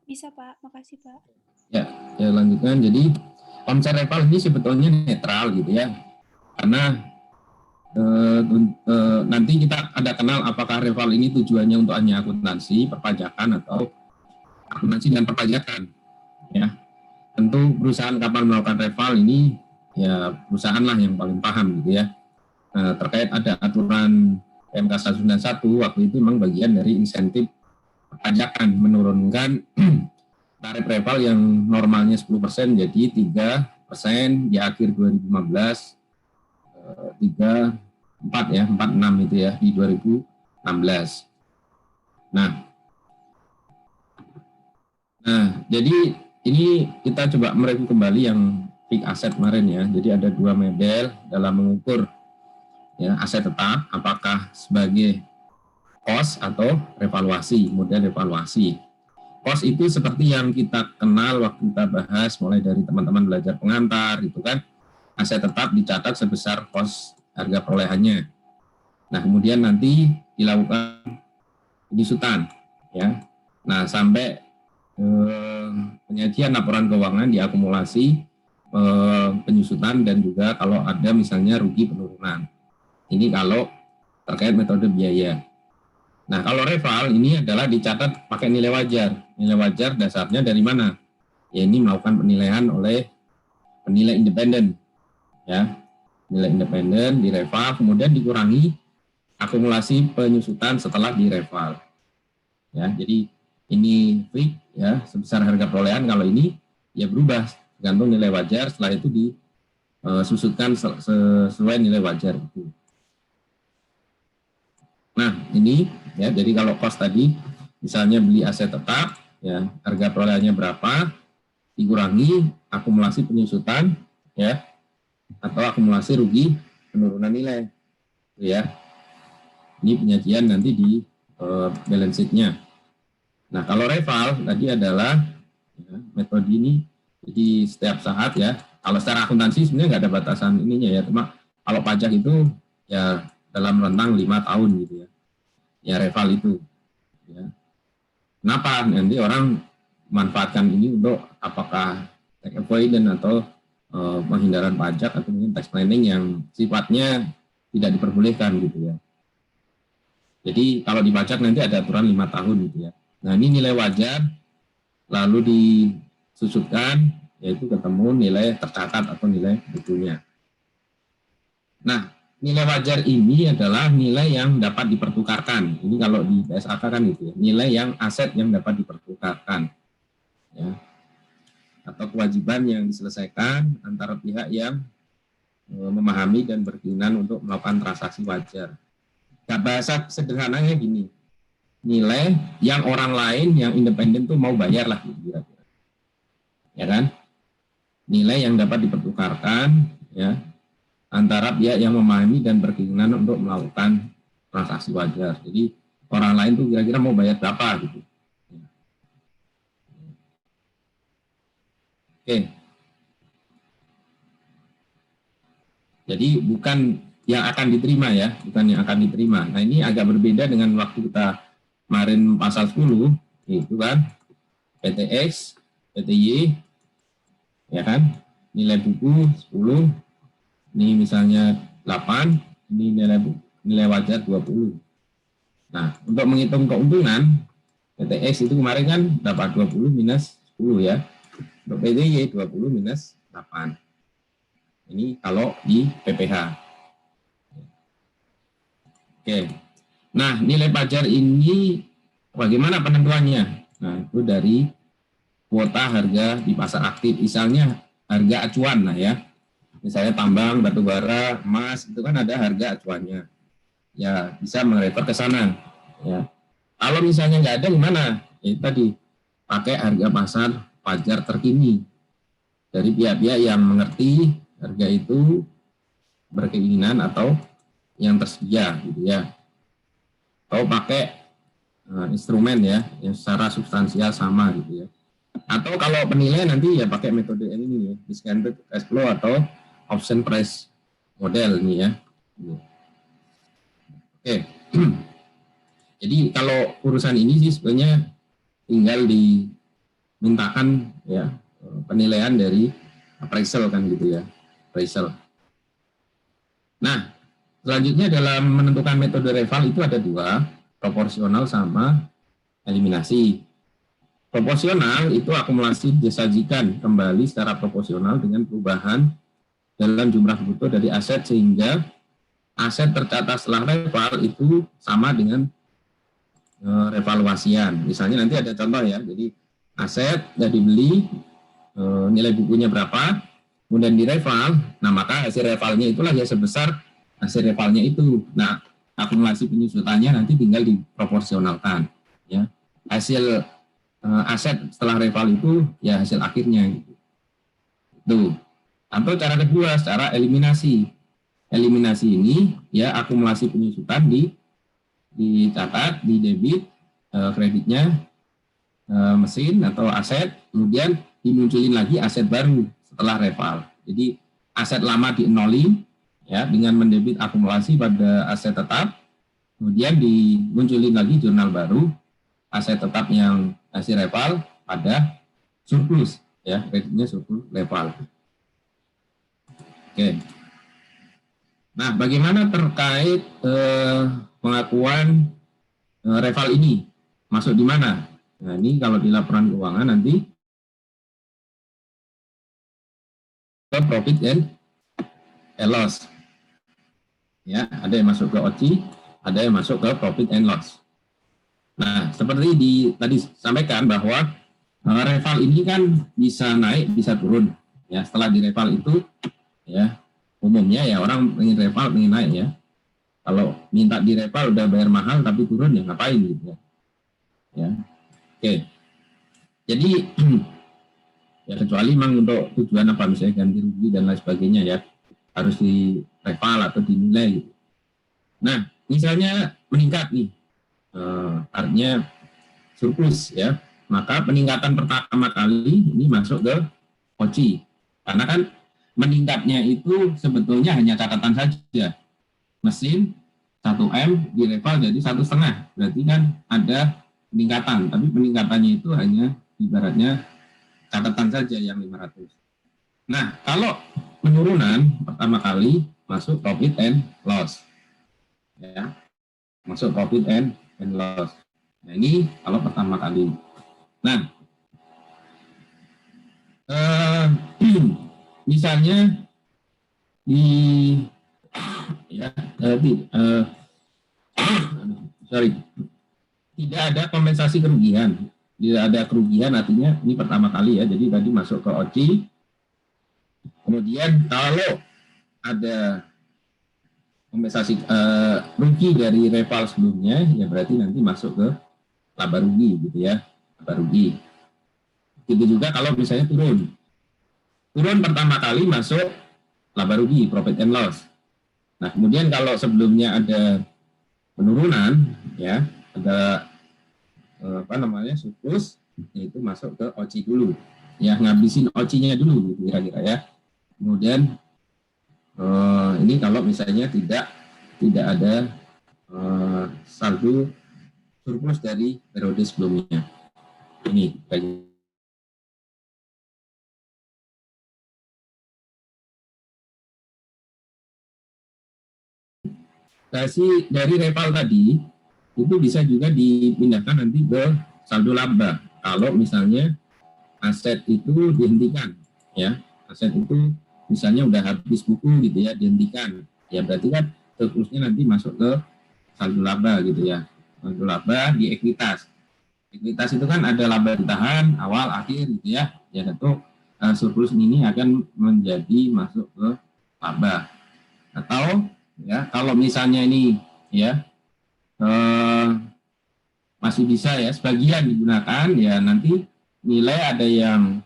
Bisa Pak, makasih Pak. Ya lanjutkan. Jadi konsep reval ini sebetulnya netral gitu ya, karena nanti kita ada kenal apakah reval ini tujuannya untuk hanya akuntansi, perpajakan atau akuntansi dan perpajakan. Ya, tentu perusahaan kapal melakukan reval ini ya perusahaan lah yang paling paham gitu ya. Terkait ada aturan PMK 191 waktu itu memang bagian dari insentif perpajakan menurunkan tarif reval yang normalnya 10% jadi 3% di akhir 2015 4 ya 46 itu ya di 2016. Nah, jadi ini kita coba mereview kembali yang peak aset kemarin ya. Jadi ada dua model dalam mengukur ya aset tetap apakah sebagai cost atau revaluasi, model revaluasi. Cost itu seperti yang kita kenal waktu kita bahas mulai dari teman-teman belajar pengantar gitu kan. Aset tetap dicatat sebesar cost harga perolehannya. Nah, kemudian nanti dilakukan penyusutan ya. Nah, sampai penyajian laporan keuangan diakumulasi penyusutan dan juga kalau ada misalnya rugi penurunan. Ini kalau terkait metode biaya. Nah, kalau reval ini adalah dicatat pakai nilai wajar. Nilai wajar dasarnya dari mana? Ya ini melakukan penilaian oleh penilai independen. Ya, nilai independen di reval kemudian dikurangi akumulasi penyusutan setelah di reval. Ya, jadi ini fix ya sebesar harga perolehan, kalau ini ya berubah tergantung nilai wajar, setelah itu disusutkan sesuai nilai wajar itu. Nah, ini ya jadi kalau cost tadi misalnya beli aset tetap ya harga perolehannya berapa dikurangi akumulasi penyusutan ya atau akumulasi rugi penurunan nilai ya. Ini penyajian nanti di balance sheet-nya. Nah, kalau reval tadi adalah ya, metode ini jadi setiap saat ya. Kalau secara akuntansi sebenarnya nggak ada batasan ininya ya, cuma kalau pajak itu ya dalam rentang 5 tahun gitu ya. Ya reval itu. Ya. Kenapa? Nanti orang manfaatkan ini untuk apakah tax avoidance atau penghindaran pajak atau mungkin tax planning yang sifatnya tidak diperbolehkan gitu ya. Jadi kalau di pajak nanti ada aturan 5 tahun gitu ya. Nah, ini nilai wajar lalu disusutkan yaitu ketemu nilai tercatat atau nilai bukunya. Nah, nilai wajar ini adalah nilai yang dapat dipertukarkan. Ini kalau di PSAK kan gitu ya, nilai yang aset yang dapat dipertukarkan. Ya. Atau kewajiban yang diselesaikan antara pihak yang memahami dan berkeinginan untuk melakukan transaksi wajar. Nah, bahasa sederhananya gini, nilai yang orang lain yang independen tuh mau bayar lah kira-kira. Ya kan? Nilai yang dapat dipertukarkan ya antara pihak yang memahami dan berkeinginan untuk melakukan transaksi wajar. Jadi orang lain tuh kira-kira mau bayar berapa gitu. Oke. Jadi bukan yang akan diterima ya, bukan yang akan diterima. Nah, ini agak berbeda dengan waktu kita kemarin pasal 10 itu kan PTX, PTY ya kan, nilai buku 10, ini misalnya 8, ini nilai wajar 20. Nah, untuk menghitung keuntungan PTX itu kemarin kan dapat 20 minus 10 ya. Untuk PTY 20 minus 8. Ini kalau di PPH. Oke. Nah, nilai pajak ini bagaimana penentuannya? Nah, itu dari kuota harga di pasar aktif. Misalnya harga acuan lah ya. Misalnya tambang, batu bara, emas, itu kan ada harga acuannya. Ya, bisa merefer ke sana. Ya. Kalau misalnya nggak ada gimana? Ya, tadi pakai harga pasar pajak terkini dari pihak-pihak yang mengerti harga itu berkeinginan atau yang tersedia gitu ya. Atau pakai instrumen ya yang secara substansial sama gitu ya. Atau kalau penilaian nanti ya pakai metode ini ya, discounted cash flow atau option price model ini ya. Oke. Jadi kalau urusan ini sih sebenarnya tinggal di mintakan ya penilaian dari appraisal kan gitu ya, appraisal. Nah, selanjutnya dalam menentukan metode reval itu ada dua, proporsional sama eliminasi. Proporsional itu akumulasi disajikan kembali secara proporsional dengan perubahan dalam jumlah bruto dari aset sehingga aset tercatat setelah reval itu sama dengan revaluasian. Misalnya nanti ada contoh ya, jadi aset sudah dibeli, nilai bukunya berapa, kemudian direval, nah maka hasil revalnya itulah ya sebesar hasil revalnya itu. Nah, akumulasi penyusutannya nanti tinggal diproporsionalkan ya. Hasil aset setelah reval itu ya hasil akhirnya gitu. Tuh. Atau cara kedua, secara eliminasi. Eliminasi ini ya akumulasi penyusutan dicatat, di debit kreditnya mesin atau aset, kemudian dimunculin lagi aset baru setelah reval. Jadi aset lama dienoli ya dengan mendebit akumulasi pada aset tetap, kemudian dimunculin lagi jurnal baru aset tetap yang hasil reval pada surplus ya, kreditnya surplus reval. Oke. Nah, bagaimana terkait pengakuan reval ini masuk di mana? Nah, ini kalau di laporan keuangan nanti ke profit and loss. Ya, ada yang masuk ke OCI, ada yang masuk ke profit and loss. Nah, seperti tadi sampaikan bahwa reval ini kan bisa naik, bisa turun. Ya, setelah di reval itu, ya umumnya ya orang ingin reval, ingin naik ya. Kalau minta di reval udah bayar mahal tapi turun ya ngapain gitu ya. Ya, oke. Jadi ya kecuali memang untuk tujuan apa misalnya ganti rugi dan lain sebagainya ya harus di reval atau dinilai. Gitu. Nah, misalnya meningkat nih. Artinya surplus ya, maka peningkatan pertama kali ini masuk ke OCI karena kan meningkatnya itu sebetulnya hanya catatan saja, mesin 1M di reval jadi 1,5, berarti kan ada peningkatan, tapi peningkatannya itu hanya ibaratnya catatan saja yang 500. Nah, kalau penurunan pertama kali masuk profit and loss ya, masuk profit and loss. Nah, ini kalau pertama kali. Nah, misalnya tidak ada kompensasi kerugian. Tidak ada kerugian artinya ini pertama kali ya. Jadi tadi masuk ke OCI. Kemudian kalau ada kompensasi rugi dari reval sebelumnya, ya berarti nanti masuk ke laba rugi gitu ya, laba rugi. Itu juga kalau misalnya turun pertama kali masuk laba rugi, profit and loss. Nah kemudian kalau sebelumnya ada penurunan, ya ada surplus, yaitu masuk ke OCI dulu, ya ngabisin OCI-nya dulu gitu kira-kira ya. Kemudian ini kalau misalnya tidak ada saldo surplus dari periode sebelumnya. Ini dari reval tadi itu bisa juga dipindahkan nanti ke saldo laba. Kalau misalnya aset itu dihentikan, ya aset itu misalnya udah habis buku gitu ya, dihentikan, ya berarti kan surplusnya nanti masuk ke saldo laba gitu ya. Saldo laba di ekuitas. Ekuitas itu kan ada laba ditahan awal akhir gitu ya. Ya tentu surplus ini akan menjadi masuk ke laba. Atau ya kalau misalnya ini ya masih bisa ya sebagian digunakan ya nanti nilai ada yang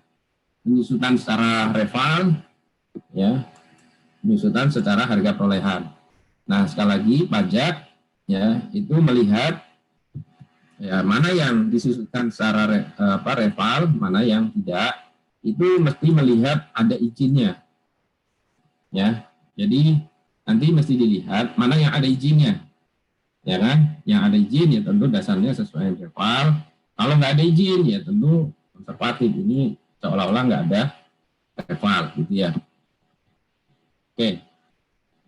penyusutan secara reval ya, penyusutan secara harga perolehan. Nah sekali lagi pajak ya itu melihat ya mana yang disusutan secara reval, mana yang tidak, itu mesti melihat ada izinnya ya. Jadi nanti mesti dilihat mana yang ada izinnya, ya kan? Yang ada izin ya tentu dasarnya sesuai reval. Kalau nggak ada izin ya tentu konservatif, ini seolah-olah nggak ada reval gitu ya. Oke,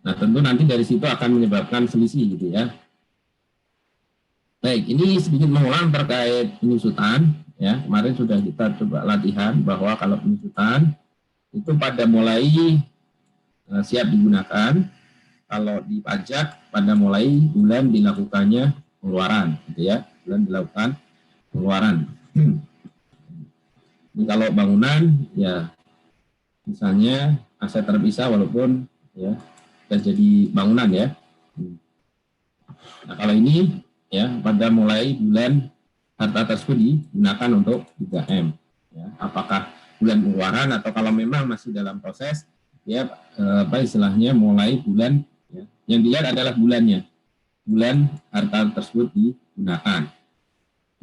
nah tentu nanti dari situ akan menyebabkan selisih gitu ya. Baik, ini sedikit mengulang terkait penyusutan ya. Kemarin sudah kita coba latihan bahwa kalau penyusutan itu pada mulai siap digunakan, kalau di pajak pada mulai bulan dilakukannya pengeluaran gitu ya, bulan dilakukan pengeluaran. Ini kalau bangunan ya misalnya aset terpisah walaupun ya sudah jadi bangunan ya. Nah kalau ini ya pada mulai bulan harta tersebut digunakan untuk 3M. Ya, apakah bulan pengeluaran atau kalau memang masih dalam proses ya apa istilahnya mulai bulan ya. Yang dilihat adalah bulannya, bulan harta tersebut digunakan.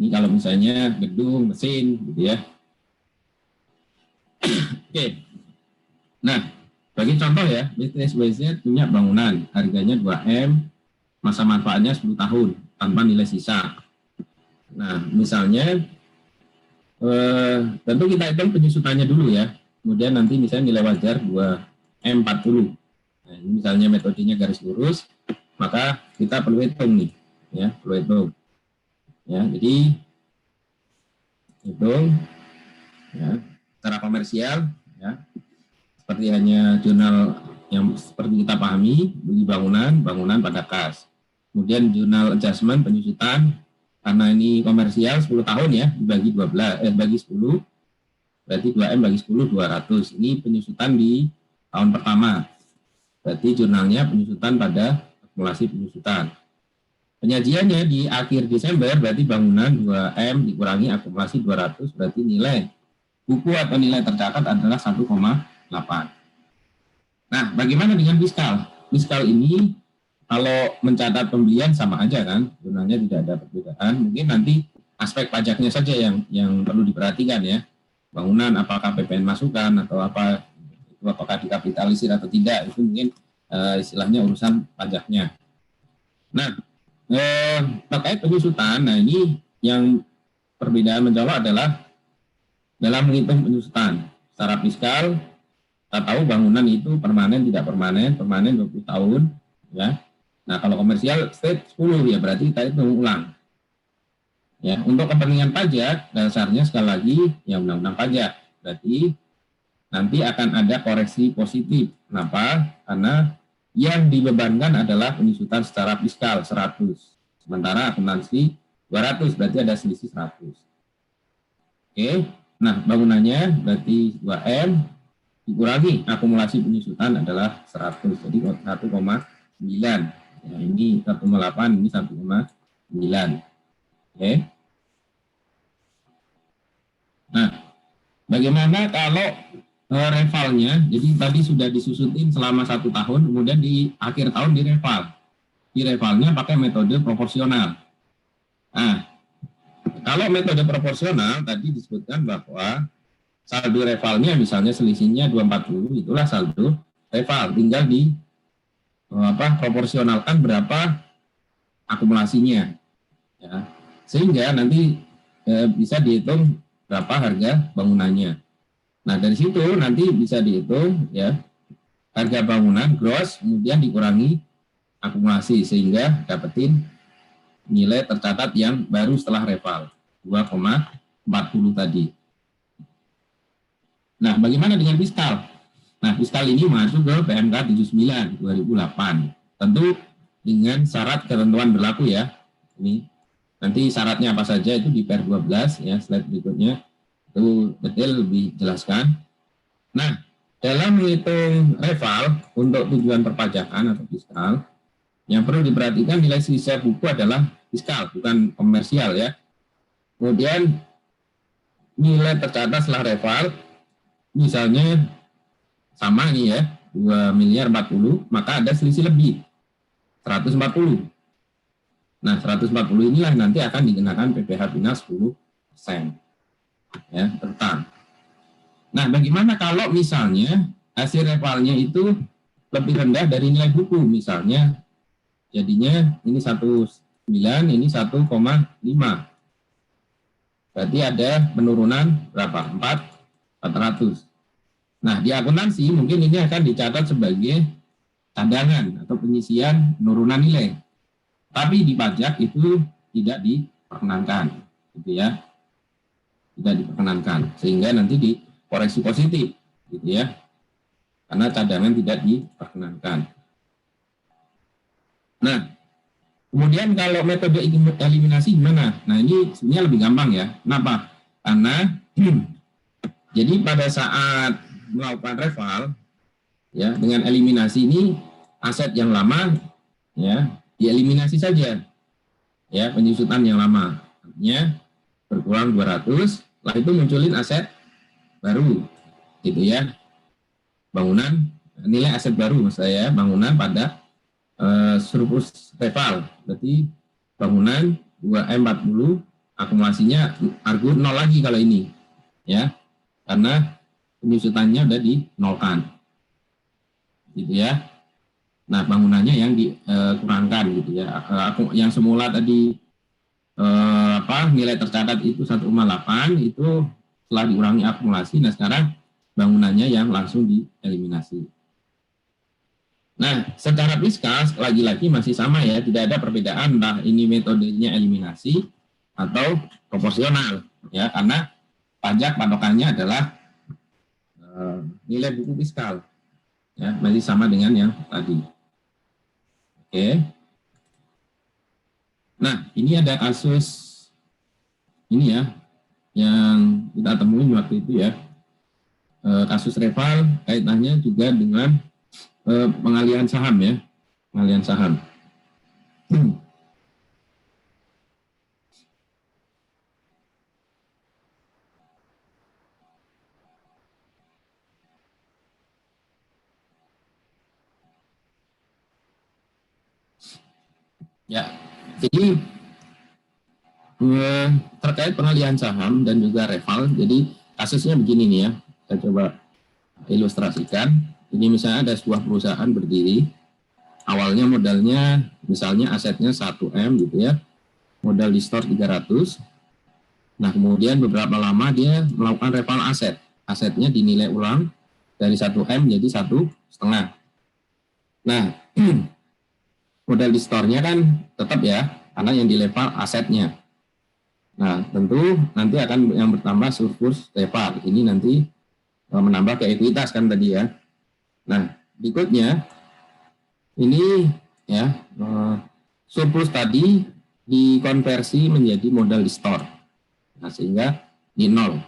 Ini kalau misalnya gedung, mesin gitu ya. Oke. Nah, bagi contoh ya, BTS punya bangunan, harganya 2M, masa manfaatnya 10 tahun, tanpa nilai sisa. Nah, misalnya, tentu kita hitung penyusutannya dulu ya, kemudian nanti misalnya nilai wajar 2M40. Nah, ini misalnya metodenya garis lurus, maka kita perlu hitung nih, ya, perlu hitung. Ya, jadi, hitung, ya, secara komersial, ya, seperti hanya jurnal yang seperti kita pahami, beli bangunan pada kas. Kemudian jurnal adjustment penyusutan, karena ini komersial 10 tahun ya, dibagi 10, berarti 2M bagi 10, 200. Ini penyusutan di tahun pertama. Berarti jurnalnya penyusutan pada akumulasi penyusutan. Penyajiannya di akhir Desember, berarti bangunan 2M dikurangi akumulasi 200, berarti nilai buku atau nilai tercatat adalah 1,8. Nah, bagaimana dengan fiskal? Fiskal ini kalau mencatat pembelian sama aja kan, sebenarnya tidak ada perbedaan. Mungkin nanti aspek pajaknya saja yang perlu diperhatikan ya. Bangunan apakah PPN masukan atau apa, itu apakah dikapitalisir atau tidak, itu mungkin istilahnya urusan pajaknya. Nah, terkait penyusutan, nah ini yang perbedaan mencolok adalah dalam menghitung penyusutan secara fiskal. Kita tahu bangunan itu permanen, tidak permanen, permanen 20 tahun, ya. Nah, kalau komersial state 10 ya, berarti kita hitung ulang. Ya, untuk kepentingan pajak, dasarnya sekali lagi ya undang-undang pajak. Berarti nanti akan ada koreksi positif. Kenapa? Karena yang dibebankan adalah penyusutan secara fiskal 100. Sementara akuntansi 200, berarti ada selisih 100. Oke. Nah, bangunannya berarti 2M dikurangi akumulasi penyusutan adalah 100, jadi 1,9. Ya, ini 1,8, ini 1,9. Oke. Nah, bagaimana kalau revalnya? Jadi tadi sudah disusutin selama 1 tahun, kemudian di akhir tahun direval. Direvalnya pakai metode proporsional. Nah, kalau metode proporsional tadi disebutkan bahwa saldo revalnya misalnya selisihnya 240, itulah saldo reval, tinggal di proporsionalkan berapa akumulasinya ya. Sehingga nanti bisa dihitung berapa harga bangunannya. Nah, dari situ nanti bisa dihitung ya harga bangunan gross kemudian dikurangi akumulasi sehingga dapetin nilai tercatat yang baru setelah reval 2,40 tadi. Nah, bagaimana dengan fiskal? Nah, fiskal ini masuk ke PMK 79 2008. Tentu dengan syarat ketentuan berlaku ya. Ini nanti syaratnya apa saja itu di Per 12 ya, slide berikutnya itu detail lebih jelaskan. Nah, dalam menghitung reval untuk tujuan perpajakan atau fiskal, yang perlu diperhatikan nilai sisa buku adalah fiskal, bukan komersial ya. Kemudian nilai tercatat setelah reval misalnya sama nih ya, 2.040.000, maka ada selisih lebih 140. Nah, 140 inilah nanti akan dikenakan PPh final 10%. Ya, tentang. Nah, bagaimana kalau misalnya hasil revalnya itu lebih rendah dari nilai buku, misalnya jadinya ini 1,9, ini 1,5. Berarti ada penurunan berapa? 400. Nah, di akuntansi mungkin ini akan dicatat sebagai cadangan atau penyisian penurunan nilai. Tapi di pajak itu tidak diperkenankan, gitu ya. Tidak diperkenankan, sehingga nanti dikoreksi positif, gitu ya. Karena cadangan tidak diperkenankan. Nah, kemudian kalau metode eliminasi gimana? Nah, ini sebenarnya lebih gampang ya. Kenapa? Karena jadi pada saat melakukan reval, ya, dengan eliminasi ini aset yang lama, ya, dieliminasi saja, ya, penyusutan yang lama, artinya berkurang 200, setelah itu munculin aset baru, gitu ya, bangunan, nilai aset baru, maksud saya bangunan pada surplus reval, berarti bangunan 2M40 akumulasinya argu 0 lagi kalau ini, ya, karena penyusutannya udah dinolkan, gitu ya. Nah, bangunannya yang dikurangkan, gitu ya. Yang semula tadi nilai tercatat itu 1,8, itu setelah dikurangi akumulasi. Nah, sekarang bangunannya yang langsung dieliminasi. Nah, secara fiskal lagi-lagi masih sama ya, tidak ada perbedaan entah ini metodenya eliminasi atau proporsional, ya, karena pajak patokannya adalah nilai buku fiskal, ya, masih sama dengan yang tadi. Oke. Nah, ini ada kasus ini ya, yang kita temui waktu itu ya, kasus reval kaitannya juga dengan pengalihan saham ya, pengalihan saham. Ya, jadi terkait pengalihan saham dan juga reval, jadi kasusnya begini nih ya, saya coba ilustrasikan. Ini misalnya ada sebuah perusahaan berdiri, awalnya modalnya misalnya asetnya 1M gitu ya, modal di store 300. Nah, kemudian beberapa lama dia melakukan reval aset, asetnya dinilai ulang dari 1M jadi 1,5. Nah, modal di store-nya kan tetap ya, karena yang dileval asetnya. Nah, tentu nanti akan yang bertambah surplus reval. Ini nanti menambah ke ekuitas kan tadi ya. Nah, berikutnya ini ya, surplus tadi dikonversi menjadi modal di store. Nah, sehingga di nol.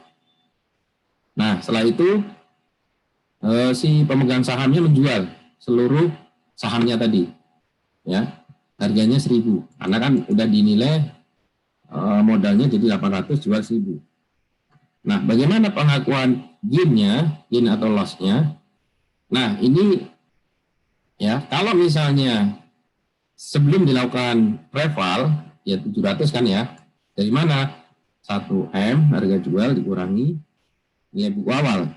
Nah, setelah itu si pemegang sahamnya menjual seluruh sahamnya tadi. Ya, harganya 1.000 karena kan udah dinilai modalnya jadi 800, jual 1.000. Nah, bagaimana pengakuan gain-nya, gain atau loss-nya? Nah, ini ya, kalau misalnya sebelum dilakukan reval ya 700 kan ya, dari mana? 1M harga jual dikurangi nilai buku awal,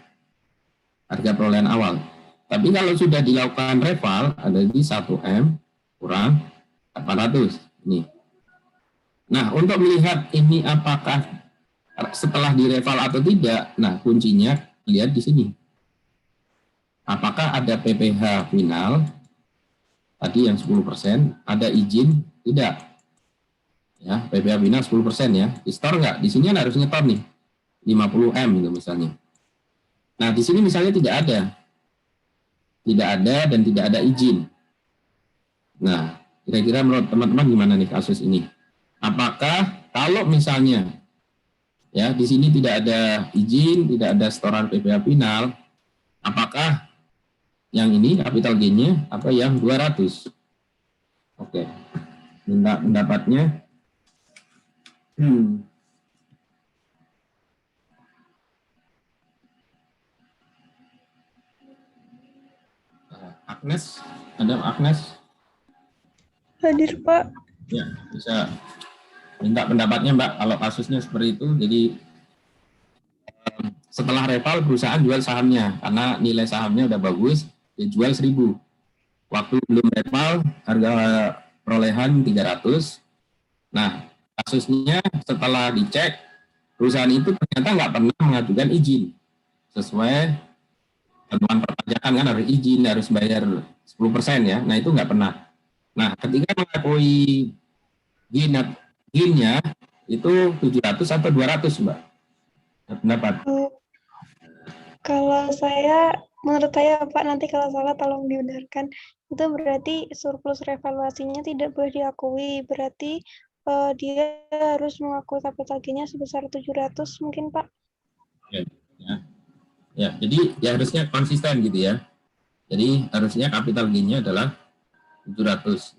harga perolehan awal. Tapi kalau sudah dilakukan reval ada di 1M kurang 800 ini. Nah, untuk melihat ini apakah setelah direval atau tidak, nah kuncinya lihat di sini. Apakah ada PPh final tadi yang 10%, ada izin tidak? Ya, PPh final 10% ya. Di store enggak? Di sini harus nyetor nih. 50M gitu misalnya. Nah, di sini misalnya tidak ada. Tidak ada dan tidak ada izin. Nah, kira-kira menurut teman-teman gimana nih kasus ini? Apakah kalau misalnya ya di sini tidak ada izin, tidak ada setoran PPh final, apakah yang ini capital gain-nya atau yang 200? Oke. Minta pendapatnya. Agnes, ada Agnes? Hadir, Pak. Ya, bisa minta pendapatnya, Mbak, kalau kasusnya seperti itu. Jadi setelah reval perusahaan jual sahamnya karena nilai sahamnya udah bagus, dia jual 1.000. Waktu belum reval harga perolehan 300. Nah, kasusnya setelah dicek perusahaan itu ternyata nggak pernah mengajukan izin sesuai ketentuan perpajakan, kan harus izin, harus bayar 10% ya. Nah itu nggak pernah. Nah ketika mengakui GIN-nya itu 700 atau 200 Mbak? Pendapat? Kalau menurut saya Pak, nanti kalau salah tolong dibenarkan. Itu berarti surplus revaluasinya tidak boleh diakui. Berarti dia harus mengakui capital gain-nya sebesar 700 mungkin Pak. Ya, ya, jadi ya harusnya konsisten gitu ya. Jadi harusnya capital gain-nya adalah 700.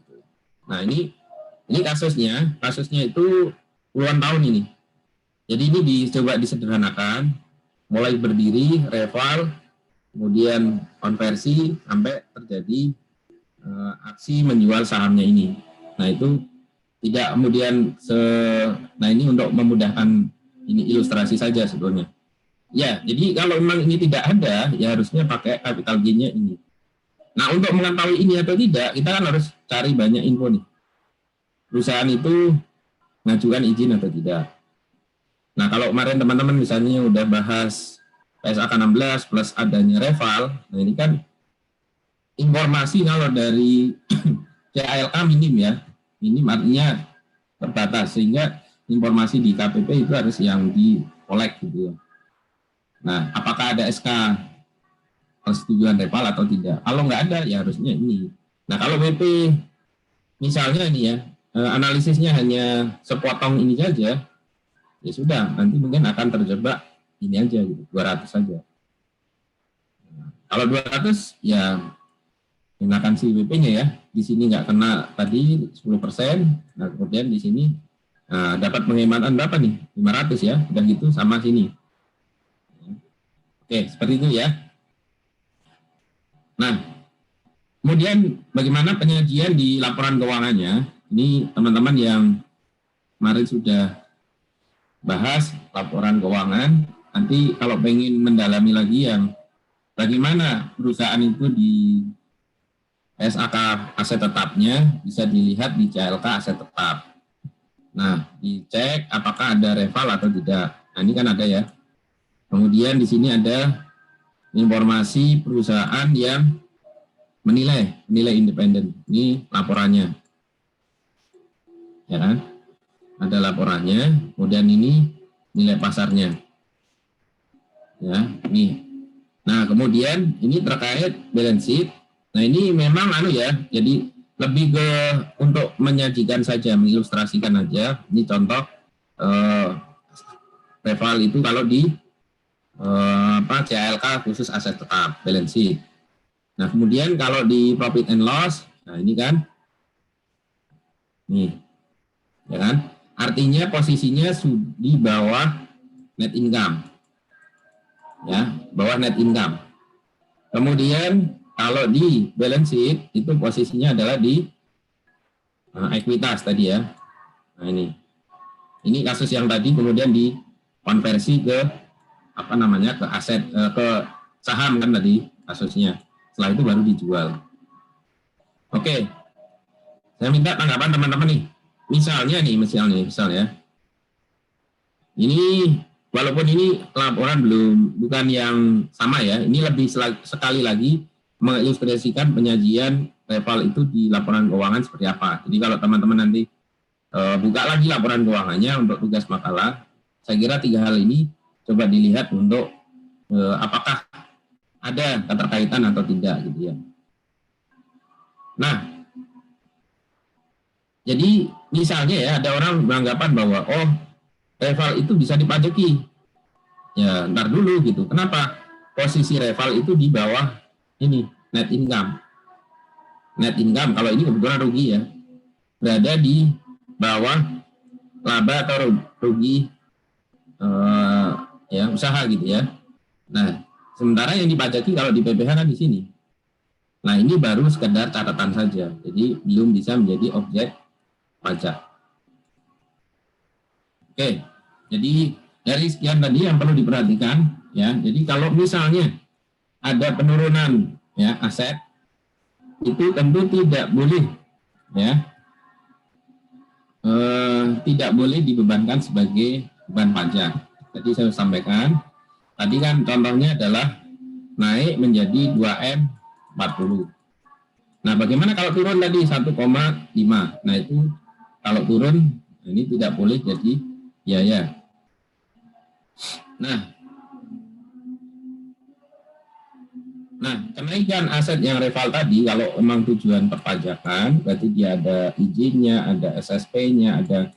Nah ini kasusnya itu puluhan tahun ini. Jadi ini dicoba disederhanakan, mulai berdiri, reval, kemudian konversi sampai terjadi aksi menjual sahamnya ini. Nah itu tidak kemudian nah ini untuk memudahkan ini ilustrasi saja sebetulnya. Ya, jadi kalau memang ini tidak ada, ya harusnya pakai capital gain-nya ini. Nah untuk mengetahui ini atau tidak, kita kan harus cari banyak info nih. Perusahaan itu mengajukan izin atau tidak. Nah kalau kemarin teman-teman misalnya udah bahas PSAK 16 plus adanya reval, nah ini kan informasi kalau dari CALK minim ya, minim artinya terbatas, sehingga informasi di KPP itu harus yang di-collect gitu ya. Nah apakah ada SK persetujuan reval atau tidak? Kalau nggak ada ya harusnya ini. Nah kalau BP misalnya ini ya, analisisnya hanya sepotong ini saja, ya sudah, nanti mungkin akan terjebak ini aja gitu, 200 saja. Kalau 200 ya gunakan si BP-nya ya. Di sini nggak kena tadi 10%, nah kemudian di sini dapat penghematan berapa nih? 500 ya, udah gitu sama sini. Oke, seperti itu ya. Nah, kemudian bagaimana penyajian di laporan keuangannya? Ini teman-teman yang kemarin sudah bahas laporan keuangan, nanti kalau pengen mendalami lagi yang bagaimana perusahaan itu di SAK aset tetapnya, bisa dilihat di CLK aset tetap. Nah, dicek apakah ada reval atau tidak. Nah, ini kan ada ya. Kemudian di sini ada informasi perusahaan yang menilai independen. Ini laporannya. Ya kan? Ada laporannya, kemudian ini nilai pasarnya. Ya, ini. Nah, kemudian ini terkait balance sheet. Nah, ini memang ya, jadi lebih ke untuk menyajikan saja, mengilustrasikan aja. Ini contoh reval itu kalau di CLK khusus aset tetap, balance sheet. Nah, kemudian kalau di profit and loss, nah ini kan, nih, ya kan, artinya posisinya di bawah net income, ya, bawah net income. Kemudian kalau di balance sheet itu posisinya adalah di ekuitas tadi ya. Nah ini kasus yang tadi kemudian dikonversi ke ke aset, ke saham kan tadi kasusnya. Setelah itu baru dijual. Oke, saya minta tanggapan teman-teman nih. Misalnya, ini walaupun ini laporan bukan yang sama ya, ini lebih sekali lagi mengilustrasikan penyajian reval itu di laporan keuangan seperti apa. Jadi kalau teman-teman nanti buka lagi laporan keuangannya untuk tugas makalah, saya kira 3 hal ini coba dilihat untuk apakah ada keterkaitan atau tidak gitu ya. Nah, jadi misalnya ya ada orang beranggapan bahwa reval itu bisa dipajaki. Ya, ntar dulu gitu. Kenapa? Posisi reval itu di bawah ini net income. Net income kalau ini kebetulan rugi ya, berada di bawah laba atau rugi ya usaha gitu ya. Nah, sementara yang dipajaki kalau di PPh kan di sini. Nah, ini baru sekedar catatan saja. Jadi belum bisa menjadi objek pajak. Oke. Jadi dari sekian tadi yang perlu diperhatikan ya. Jadi kalau misalnya ada penurunan ya aset, itu tentu tidak boleh ya tidak boleh dibebankan sebagai beban pajak. Jadi saya sampaikan, tadi kan contohnya adalah naik menjadi 2M 40. Nah, bagaimana kalau turun tadi 1,5? Nah, itu kalau turun ini tidak boleh jadi biaya. Nah, kenaikan aset yang rival tadi kalau memang tujuan perpajakan, berarti dia ada izinnya, ada SSP-nya, ada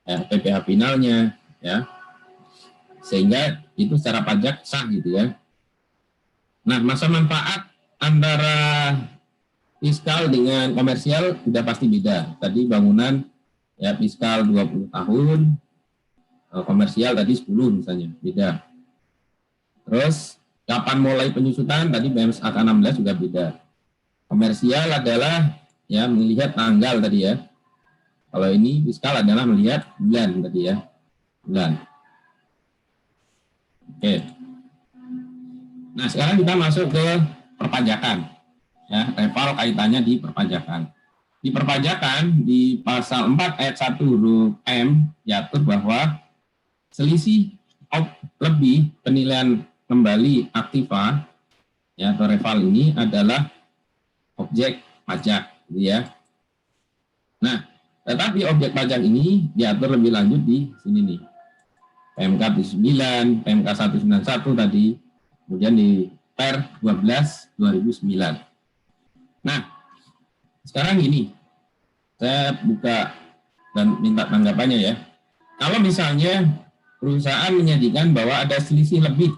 PPh finalnya, ya, sehingga itu secara pajak sah gitu ya. Nah, masa manfaat antara fiskal dengan komersial sudah pasti beda. Tadi bangunan ya fiskal 20 tahun, komersial tadi 10 misalnya, beda. Terus kapan mulai penyusutan tadi BMSAK 16 juga beda. Komersial adalah ya melihat tanggal tadi ya. Kalau ini fiskal adalah melihat bulan tadi ya. Bulan. Oke. Nah, sekarang kita masuk ke perpajakan. Ya, rival kaitannya di perpajakan. Di perpajakan di pasal 4 ayat 1 huruf M diatur bahwa selisih lebih penilaian kembali aktiva ya atau rival ini adalah objek pajak gitu ya. Nah, tetapi objek pajak ini diatur lebih lanjut di sini nih. PMK 9, PMK 191 tadi, kemudian di Per 12 2009. Nah, sekarang gini, saya buka dan minta tanggapannya ya. Kalau misalnya perusahaan menyajikan bahwa ada selisih lebih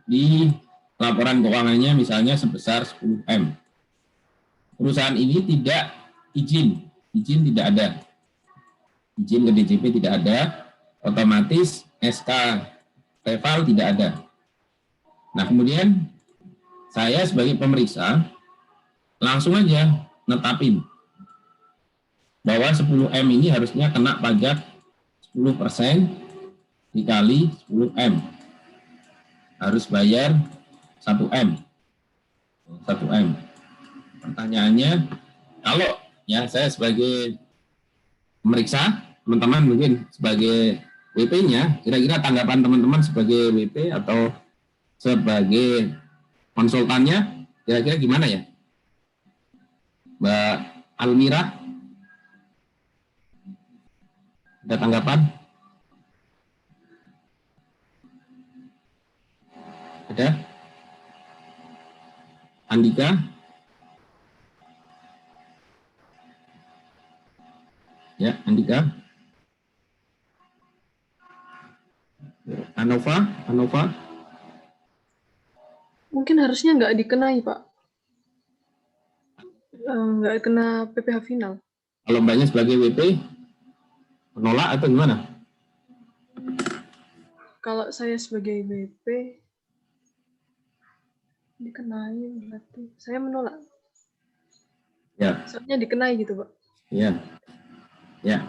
di laporan keuangannya misalnya sebesar 10M. Perusahaan ini tidak izin tidak ada. Izin ke DJP tidak ada, otomatis SK rival tidak ada. Nah, kemudian saya sebagai pemeriksa langsung aja netapin bahwa 10M ini harusnya kena pajak 10% dikali 10M. Harus bayar 1M. 1M. Pertanyaannya, kalau ya saya sebagai pemeriksa, teman-teman mungkin sebagai WP-nya, kira-kira tanggapan teman-teman sebagai WP atau sebagai konsultannya, kira-kira gimana ya? Mbak Almira, ada tanggapan? Ada? Andika? Ya, Andika? Anova? Mungkin harusnya nggak dikenai, Pak. Nggak kena PPh final. Kalau mbaknya sebagai WP, menolak atau gimana? Kalau saya sebagai WP, dikenai berarti. Saya menolak. Ya. Soalnya dikenai gitu, Pak. Ya. Ya.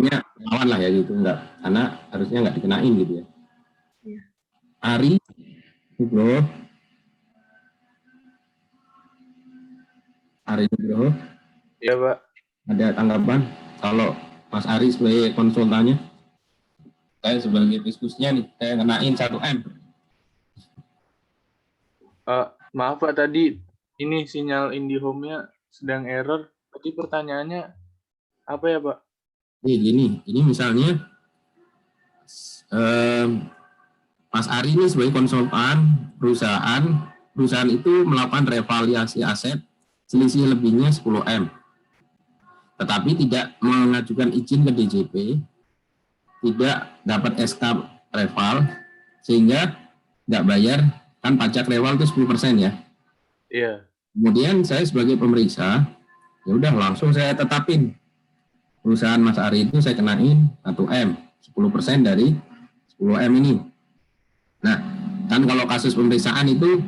Ya, lawan lah ya gitu, enggak. Karena harusnya enggak dikenain gitu ya. Iya. Ari, Bro. Ari Bro. Iya, Pak. Ada tanggapan kalau Mas Ari sebagai konsultannya? Saya sebagai diskusinya nih, saya kenain 1M. Maaf Pak, tadi ini sinyal IndiHome-nya sedang error. Tadi pertanyaannya apa ya, Pak? Ini misalnya Mas Ari ini sebagai konsultan perusahaan itu melakukan revaluasi aset selisih lebihnya 10M. Tetapi tidak mengajukan izin ke DJP, tidak dapat SK reval, sehingga nggak bayar, kan pajak reval itu 10% ya. Iya. Kemudian saya sebagai pemeriksa, ya udah langsung saya tetapin perusahaan Mas Ari itu saya kenain 1M, 10% dari 10M ini. Nah, kan kalau kasus pemeriksaan itu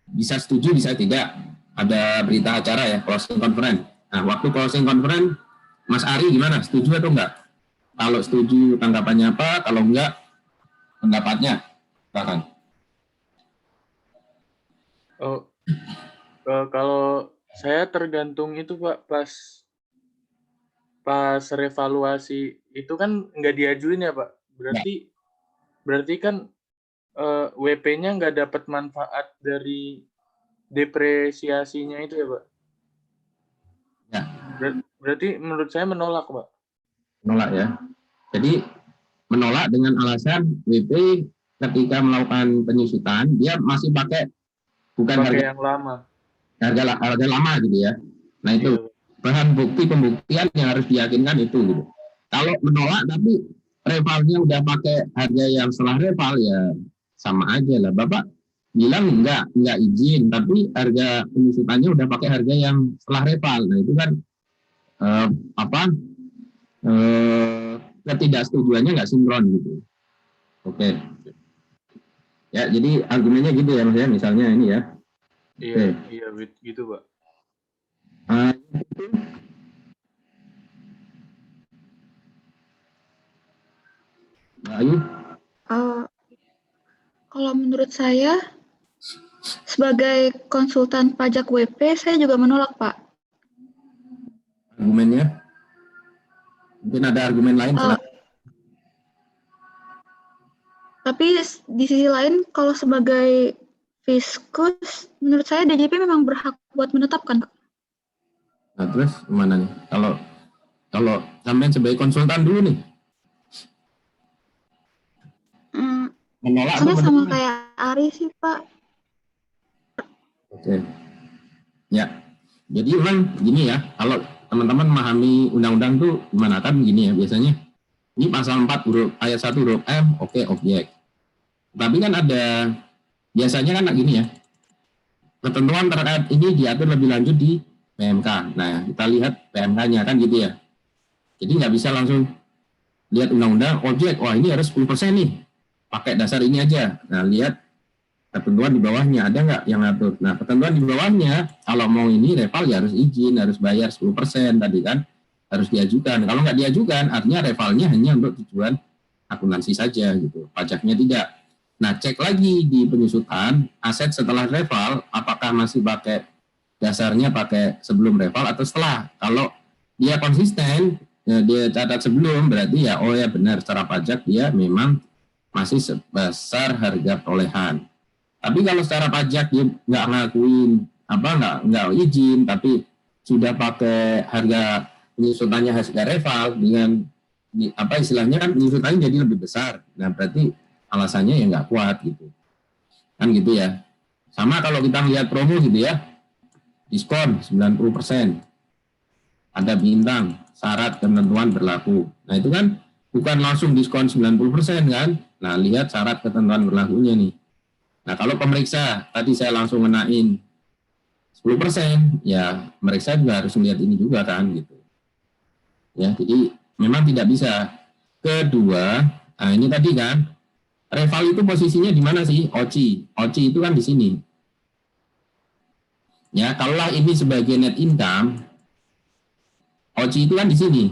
bisa setuju, bisa tidak. Ada berita acara ya, closing conference. Nah, waktu closing conference, Mas Ari gimana? Setuju atau enggak? Kalau setuju, tanggapannya apa? Kalau enggak, pendapatnya. Silakan. Oh, kalau saya tergantung itu, Pak, pas pas revaluasi itu kan nggak diajuin ya Pak. Berarti kan WP-nya nggak dapat manfaat dari depresiasinya itu ya Pak. Ya, Berarti menurut saya menolak Pak. menolak ya. Jadi menolak dengan alasan WP ketika melakukan penyusutan dia masih pakai bukan Pakai harga yang lama. harga lama gitu ya. Nah itu Iya. bahan bukti pembuktian yang harus diyakinkan itu gitu. Kalau menolak tapi rivalnya udah pakai harga yang setelah rival ya sama aja lah. Bapak bilang enggak izin, tapi harga penyusutannya udah pakai harga yang setelah rival. Nah itu kan eh, apa ketidaksetujuannya nggak sinkron gitu. Oke. Ya jadi argumennya gitu ya Mas ya. Misalnya ini ya. Iya, gitu Pak. Uh, Ayu. Kalau menurut saya, sebagai konsultan pajak WP, saya juga menolak, Pak. Argumennya? Mungkin ada argumen lain selain Tapi di sisi lain, kalau sebagai fiskus, menurut saya DJP memang berhak buat menetapkan. Nah, terus gimana nih? Kalau sampean sebagai konsultan dulu nih, menolak atau Soalnya sama bagaimana? kayak Ari sih, Pak. Oke. Ya. Jadi memang gini ya, kalau teman-teman memahami undang-undang tuh gimana kan gini ya biasanya. Ini pasal 4 huruf ayat 1 huruf M, oke objek. Tapi kan ada biasanya kan gini ya. Ketentuan terkait ini diatur lebih lanjut di PMK. Nah, kita lihat PMK-nya kan gitu ya. Jadi nggak bisa langsung lihat undang-undang objek, wah ini harus 10% nih. Pakai dasar ini aja. Nah, lihat ketentuan di bawahnya ada nggak yang ngatur. Nah, ketentuan di bawahnya kalau mau ini reval ya harus izin, harus bayar 10% tadi kan. Harus diajukan. Kalau nggak diajukan, artinya revalnya hanya untuk tujuan akuntansi saja gitu. Pajaknya tidak. Nah, cek lagi di penyusutan aset setelah reval apakah masih pakai dasarnya pakai sebelum reval atau setelah. Kalau dia konsisten, ya dia catat sebelum berarti ya oh ya benar secara pajak dia memang masih sebesar harga perolehan. Tapi kalau secara pajak dia nggak ngakuin nggak izin tapi sudah pakai harga penyusutannya harga reval dengan istilahnya kan penyusutannya jadi lebih besar. Nah berarti alasannya ya nggak kuat gitu kan gitu ya. Sama kalau kita lihat promo gitu ya, diskon 90%, ada bintang syarat ketentuan berlaku. Nah itu kan bukan langsung diskon 90% kan. Nah lihat syarat ketentuan berlakunya nih. Nah kalau pemeriksa tadi saya langsung ngenain 10%, ya mereka juga harus melihat ini juga kan gitu. Ya jadi memang tidak bisa. Kedua, nah ini tadi kan reval itu posisinya di mana sih? OCI itu kan di sini. Ya, kalaulah ini sebagai net income, OCI itu kan di sini.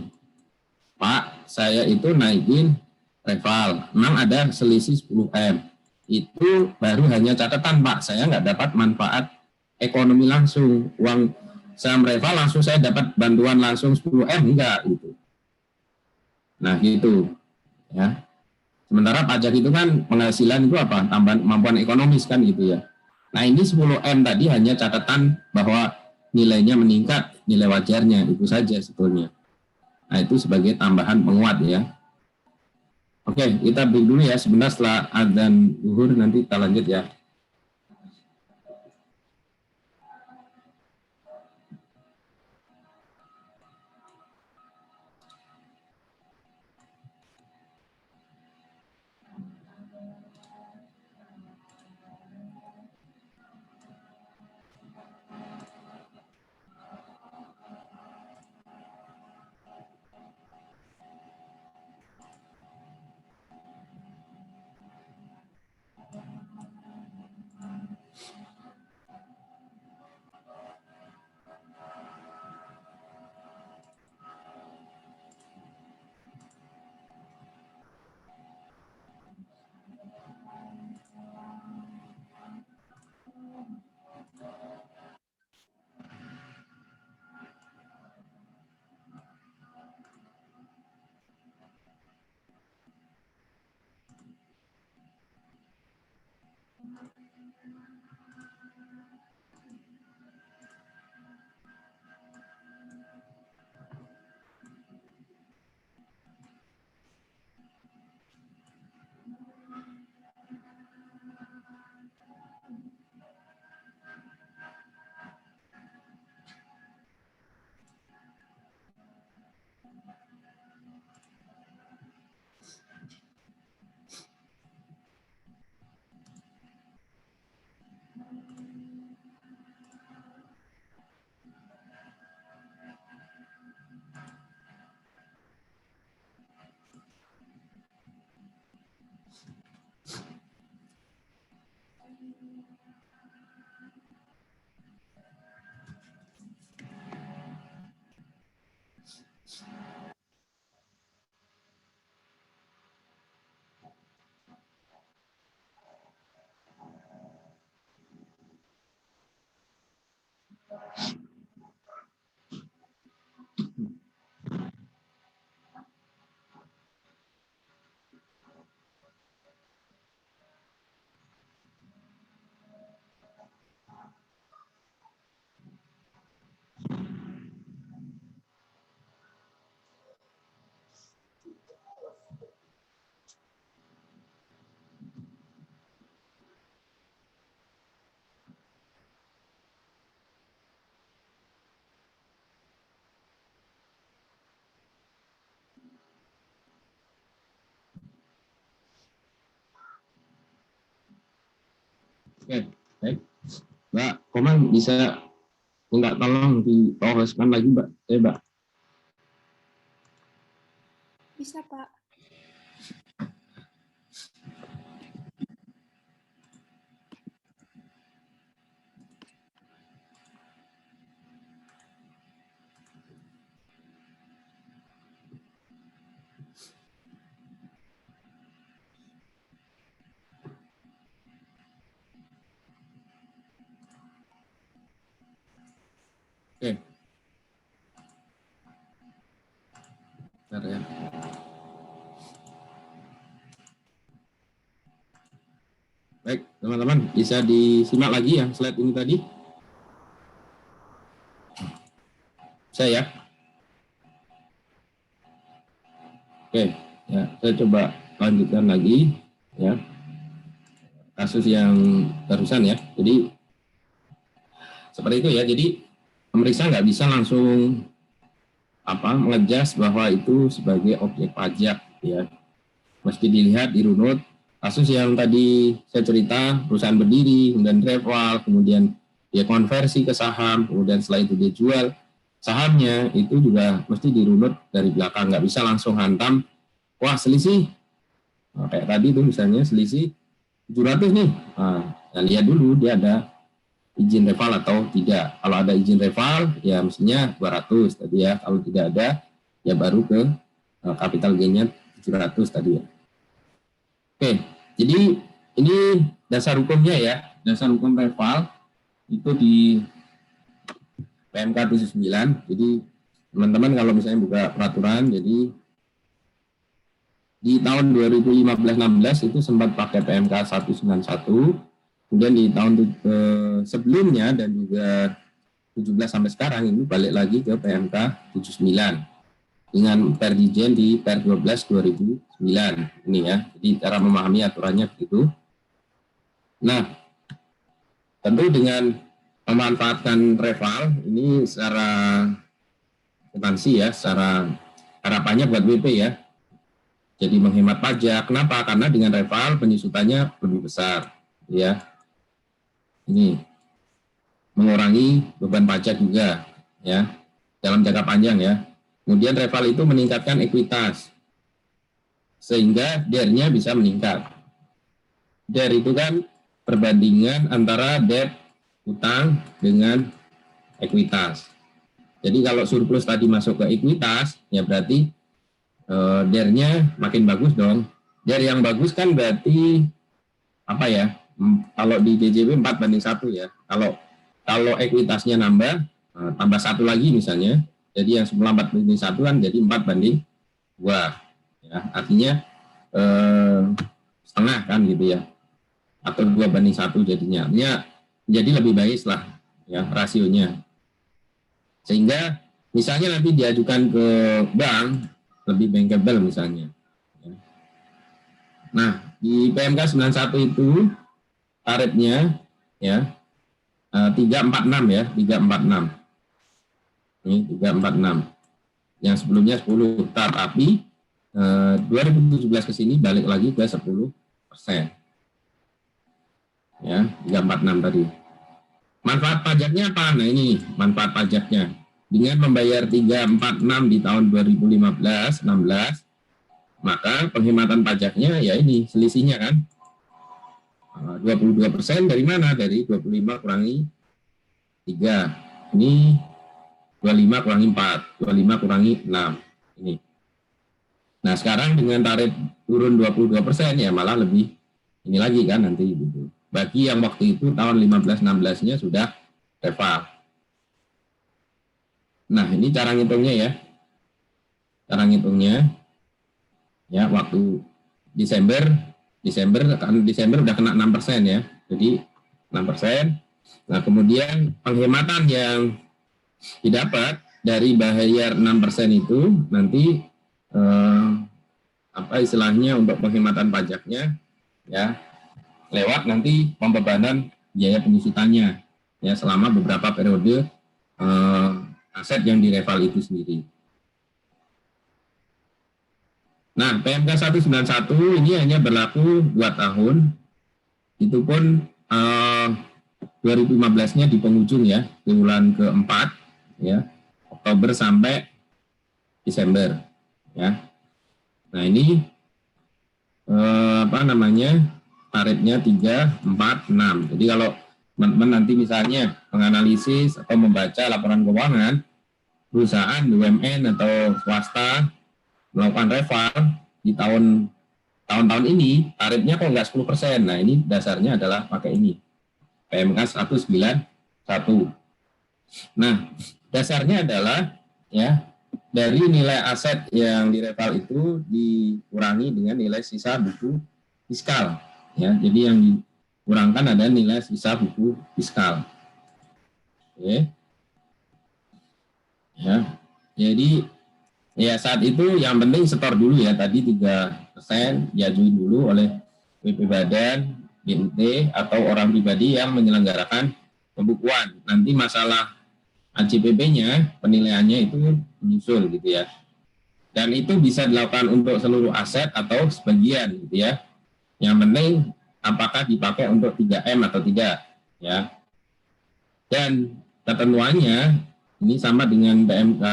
Pak, saya itu naikin reval. Memang ada selisih 10M. Itu baru hanya catatan, Pak. Saya nggak dapat manfaat ekonomi langsung. Uang saya reval langsung saya dapat bantuan langsung 10M, enggak gitu. Nah, gitu. Ya. Sementara pajak itu kan penghasilan itu apa? Tambahan kemampuan ekonomis kan gitu ya. Nah ini 10M tadi hanya catatan bahwa nilainya meningkat, nilai wajarnya itu saja sebetulnya. Nah itu sebagai tambahan penguat ya. Oke, kita break dulu ya sebentar setelah adzan zuhur nanti kita lanjut ya. Oke, baik. Mbak Komang bisa minta tolong diproseskan lagi, Mbak. Mbak. Bisa, Pak. Oke. Bentar ya. Baik, teman-teman, bisa disimak lagi yang slide ini tadi? Saya ya? Oke, ya, saya coba lanjutkan lagi ya. Kasus yang barusan ya. Jadi seperti itu ya. Jadi pemeriksa nggak bisa langsung mengejas bahwa itu sebagai objek pajak ya. Mesti dilihat dirunut. Kasus yang tadi saya cerita, perusahaan berdiri, kemudian rival, kemudian dia konversi ke saham, kemudian setelah itu dia jual sahamnya, itu juga mesti dirunut dari belakang, nggak bisa langsung hantam, wah selisih, nah, kayak tadi tuh misalnya selisih 700 nih, nah, lihat dulu dia ada izin rival atau tidak. Kalau ada izin rival, ya mestinya 200 tadi ya, kalau tidak ada, ya baru ke capital gain-nya 700 tadi ya. Oke, jadi ini dasar hukumnya ya, dasar hukum rival itu di PMK 79. Jadi teman-teman kalau misalnya buka peraturan, jadi di tahun 2015-16 itu sempat pakai PMK 191, kemudian di tahun sebelumnya dan juga 17 sampai sekarang ini balik lagi ke PMK 79 dengan Perdijen di Per 12 2009 ini ya. Jadi cara memahami aturannya begitu. Nah, tentu dengan memanfaatkan rival ini secara substansi ya, secara harapannya buat WP ya. Jadi menghemat pajak. Kenapa? Karena dengan rival penyusutannya lebih besar ya. Ini mengurangi beban pajak juga ya dalam jangka panjang ya. Kemudian rival itu meningkatkan ekuitas sehingga DER-nya bisa meningkat. DER itu kan perbandingan antara debt utang dengan ekuitas. Jadi kalau surplus tadi masuk ke ekuitas, ya berarti DER-nya makin bagus dong. DER yang bagus kan berarti apa ya? Kalau di DJB 4:1 ya. Kalau ekuitasnya nambah, tambah 1 lagi misalnya, jadi yang semula 4:1 kan jadi 4:2. Ya, artinya setengah kan gitu ya. atau 2:1 jadinya. Artinya jadi lebih baik lah ya rasionya. Sehingga misalnya nanti diajukan ke bank lebih bankable misalnya. Nah, di PMK 91 itu tarifnya ya 346 ya, 346. Ini 346. Yang sebelumnya 10, tapi 2017 ke sini balik lagi ke 10%. Ya, 346 tadi. Manfaat pajaknya apa? Nah, ini manfaat pajaknya. Dengan membayar 346 di tahun 2015-16, maka penghematan pajaknya ya ini selisihnya kan 22% dari mana? Dari 25 kurangi 3. Ini 25 kurangi 4, 25 kurangi 6. Ini. Nah, sekarang dengan tarif turun 22% ya malah lebih ini lagi kan nanti gitu. Bagi yang waktu itu tahun 15-16-nya sudah reval. Nah, ini cara ngitungnya ya. Cara ngitungnya ya waktu Desember kan Desember udah kena 6% ya. Jadi 6%. Nah, kemudian penghematan yang didapat dari bayar 6% itu nanti apa istilahnya untuk penghematan pajaknya ya lewat nanti pembebanan biaya penyusutannya ya selama beberapa periode aset yang direval itu sendiri. Nah, PMK 191 ini hanya berlaku 2 tahun. Itu pun 2015-nya di penghujung ya, di bulan keempat ya, Oktober sampai Desember ya. Nah, ini tarifnya 3, 4, 6. Jadi kalau teman-teman nanti misalnya menganalisis atau membaca laporan keuangan perusahaan BUMN atau swasta melakukan reval di tahun-tahun ini tarifnya kok nggak 10%. Nah, ini dasarnya adalah pakai ini PMK 191. Nah, dasarnya adalah ya dari nilai aset yang direval itu dikurangi dengan nilai sisa buku fiskal ya. Jadi yang dikurangkan ada nilai sisa buku fiskal. Oke. Ya. Jadi ya saat itu yang penting setor dulu ya, tadi 3% diajuin dulu oleh BP Badan, BUT atau orang pribadi yang menyelenggarakan pembukuan. Nanti masalah AJPP-nya penilaiannya itu menyusul gitu ya. Dan itu bisa dilakukan untuk seluruh aset atau sebagian gitu ya. Yang penting apakah dipakai untuk 3M atau tidak ya. Dan ketentuannya ini sama dengan PMK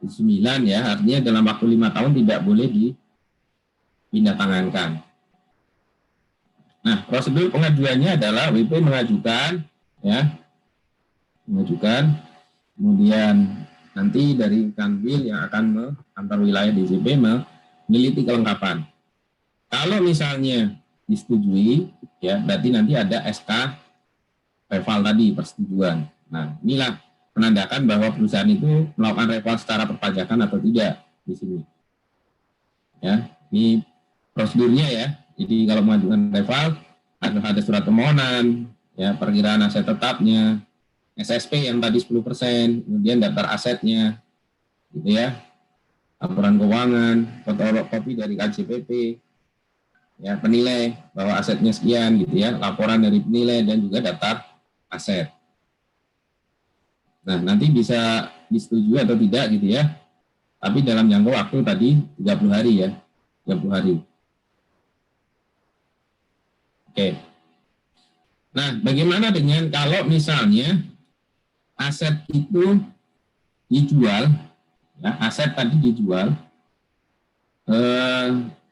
9 ya, artinya dalam waktu 5 tahun tidak boleh dipindah tangankan. Nah, prosedur pengajuannya adalah WP mengajukan ya, kemudian nanti dari Kanwil yang akan antar wilayah DJP meneliti kelengkapan. Kalau misalnya disetujui ya, berarti nanti ada SK reval tadi, persetujuan. Nah, inilah menandakan bahwa perusahaan itu melakukan reval secara perpajakan atau tidak di sini. Ya, ini prosedurnya ya. Jadi kalau mengajukan reval ada surat permohonan, ya perkiraan aset tetapnya, SSP yang tadi 10%, kemudian daftar asetnya, gitu ya, laporan keuangan, fotokopi dari KJPP, ya penilai bahwa asetnya sekian, gitu ya, laporan dari penilai dan juga daftar aset. Nah, nanti bisa disetujui atau tidak gitu ya. Tapi dalam jangka waktu tadi 30 hari ya. 30 hari. Oke. Nah, bagaimana dengan kalau misalnya aset itu dijual, ya, aset tadi dijual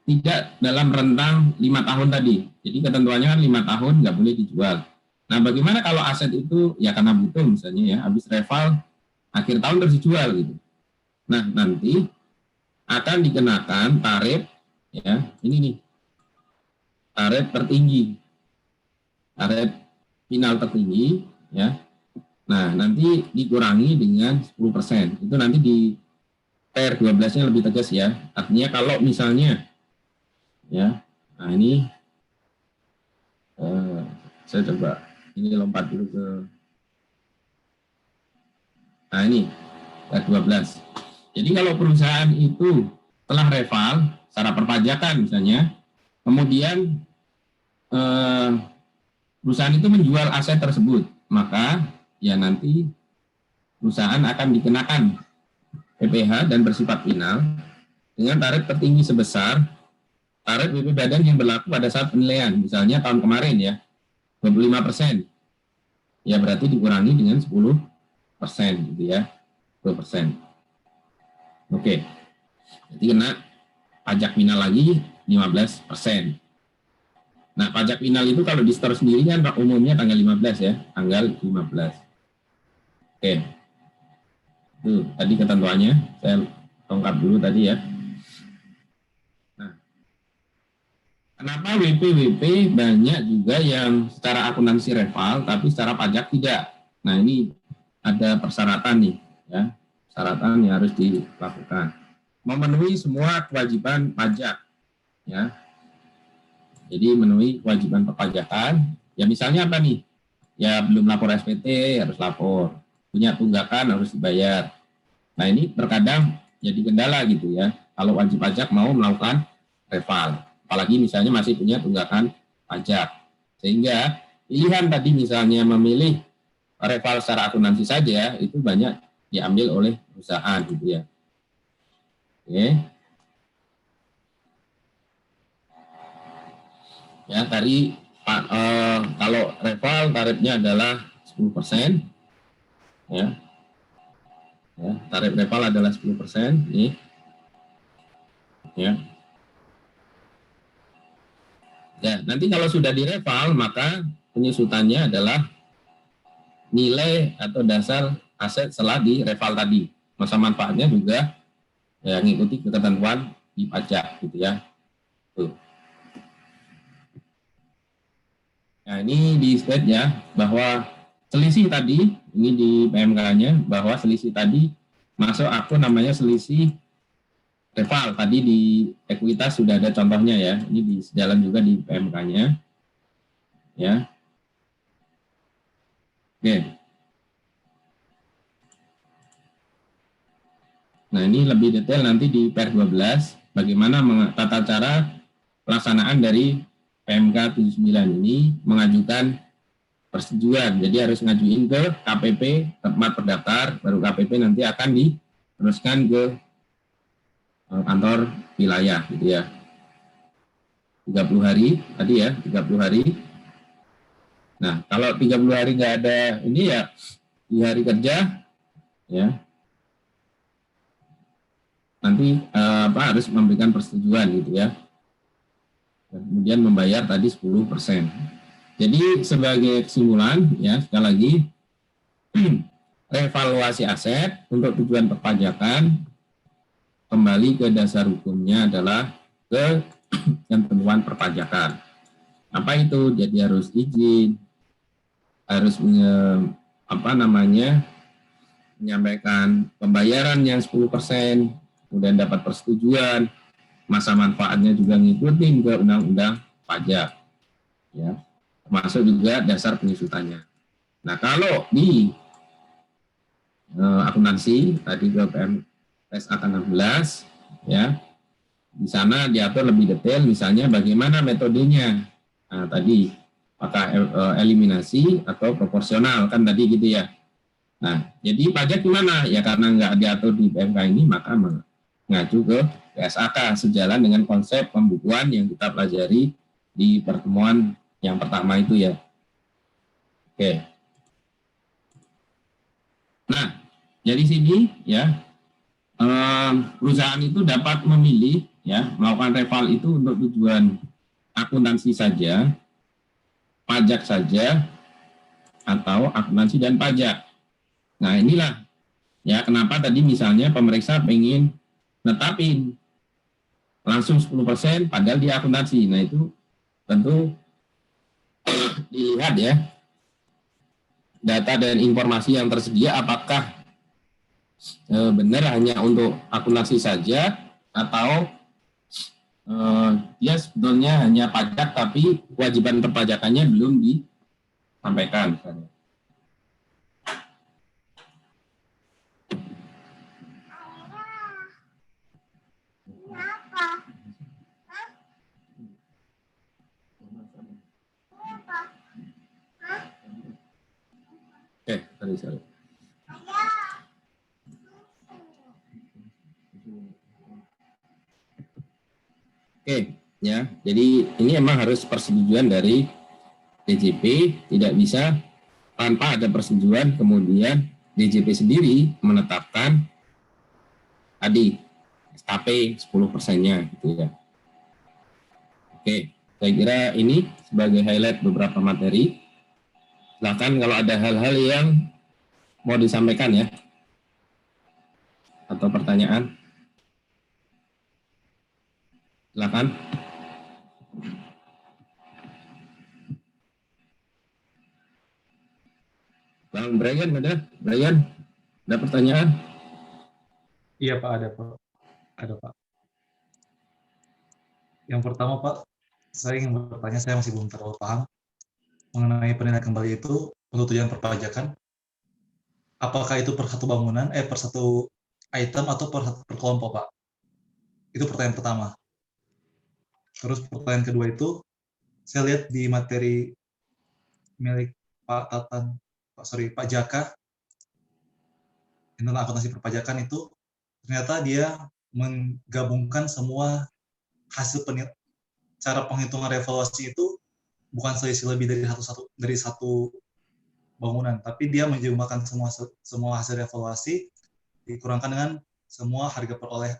tidak dalam rentang 5 tahun tadi. Jadi ketentuannya kan 5 tahun nggak boleh dijual. Nah, bagaimana kalau aset itu ya karena butuh misalnya ya, habis reval akhir tahun terus dijual gitu. Nah, nanti akan dikenakan tarif ya, ini nih. Tarif tertinggi. Tarif final tertinggi ya. Nah, nanti dikurangi dengan 10%. Itu nanti di TR12-nya lebih tegas ya. Artinya kalau misalnya ya, nah ini Saya coba ini lompat dulu ke, nah ini slide 12. Jadi kalau perusahaan itu telah reval secara perpajakan misalnya, kemudian perusahaan itu menjual aset tersebut, maka ya nanti perusahaan akan dikenakan PPh dan bersifat final dengan tarif tertinggi sebesar tarif BP badan yang berlaku pada saat penilaian. Misalnya tahun kemarin ya 25%, ya berarti dikurangi dengan 10% gitu ya, 10%. Oke, jadi kena pajak final lagi 15%. Nah, pajak final itu kalau di store sendiri kan umumnya tanggal 15 ya, tanggal 15. Oke. Itu tadi ketentuannya, saya lengkap dulu tadi ya. Nah, kenapa WP banyak juga yang secara akuntansi reval, tapi secara pajak tidak? Nah, ini ada persyaratan nih, ya, persyaratan yang harus dilakukan. Memenuhi semua kewajiban pajak, ya. Jadi memenuhi kewajiban perpajakan. Ya misalnya apa nih? Ya belum lapor SPT harus lapor, punya tunggakan harus dibayar. Nah ini terkadang jadi kendala gitu ya. Kalau wajib pajak mau melakukan reval, apalagi misalnya masih punya tunggakan pajak. Sehingga pilihan tadi misalnya memilih reval secara akuntansi saja itu banyak diambil oleh perusahaan gitu ya. Oke. Ya, tadi kalau reval tarifnya adalah 10%. Ya. Ya, tarif reval adalah 10%, nih. Ya. Ya, nanti kalau sudah direval maka penyusutannya adalah nilai atau dasar aset setelah direval tadi. Masa manfaatnya juga ya mengikuti ketentuan di pajak gitu ya. Tuh. Nah, ini di slide ya, bahwa selisih tadi, ini di PMK-nya, bahwa selisih tadi masuk akun namanya selisih reval. Tadi di ekuitas sudah ada contohnya ya, ini di sejalan juga di PMK-nya. Ya. Oke. Nah, ini lebih detail nanti di Per 12, bagaimana tata cara pelaksanaan dari PMK 79 ini mengajukan persetujuan. Jadi harus ngajuin ke KPP tempat terdaftar, baru KPP nanti akan diteruskan ke kantor wilayah gitu ya. 30 hari tadi ya, 30 hari. Nah, kalau 30 hari nggak ada ini ya di hari kerja ya. Nanti harus memberikan persetujuan gitu ya. Kemudian membayar tadi 10%. Jadi sebagai kesimpulan ya sekali lagi revaluasi aset untuk tujuan perpajakan kembali ke dasar hukumnya adalah ke ketentuan perpajakan. Apa itu? Jadi harus izin, harus menyampaikan pembayaran yang 10%, kemudian dapat persetujuan. Masa manfaatnya juga ngikutin ke undang-undang pajak, ya, termasuk juga dasar penyusutannya. Nah kalau di akuntansi tadi ke PMS angka 16, ya, di sana diatur lebih detail, misalnya bagaimana metodenya. Nah tadi apakah eliminasi atau proporsional kan tadi gitu ya. Nah jadi pajak gimana? Ya karena nggak diatur di PMK ini maka mengacu ke PSAK sejalan dengan konsep pembukuan yang kita pelajari di pertemuan yang pertama itu ya. Oke. Nah, dari sini ya perusahaan itu dapat memilih ya melakukan reval itu untuk tujuan akuntansi saja, pajak saja, atau akuntansi dan pajak. Nah inilah ya kenapa tadi misalnya pemeriksa pengen netapin langsung 10% padahal di akuntansi. Nah itu tentu dilihat ya data dan informasi yang tersedia apakah benar hanya untuk akuntansi saja atau Dia sebetulnya hanya pajak, tapi kewajiban perpajakannya belum disampaikan. Misalnya. Sorry. Ya. Jadi ini emang harus persetujuan dari DJP, tidak bisa tanpa ada persetujuan kemudian DJP sendiri menetapkan tadi SKP 10%-nya gitu ya. Oke, saya kira ini sebagai highlight beberapa materi. Silakan kalau ada hal-hal yang mau disampaikan ya, atau pertanyaan, silakan. Bang Brian, ada pertanyaan? Iya Pak, ada Pak. Yang pertama Pak, saya ingin bertanya, saya masih belum terlalu paham mengenai penilaian kembali itu untuk tujuan perpajakan. Apakah itu per satu bangunan, per satu item atau per kelompok Pak? Itu pertanyaan pertama. Terus pertanyaan kedua itu, saya lihat di materi milik Pak Jaka, tentang akuntansi perpajakan itu, ternyata dia menggabungkan semua hasil cara penghitungan revaluasi itu bukan selisih lebih dari satu bangunan, tapi dia menjumlahkan semua hasil revaluasi dikurangkan dengan semua harga peroleh,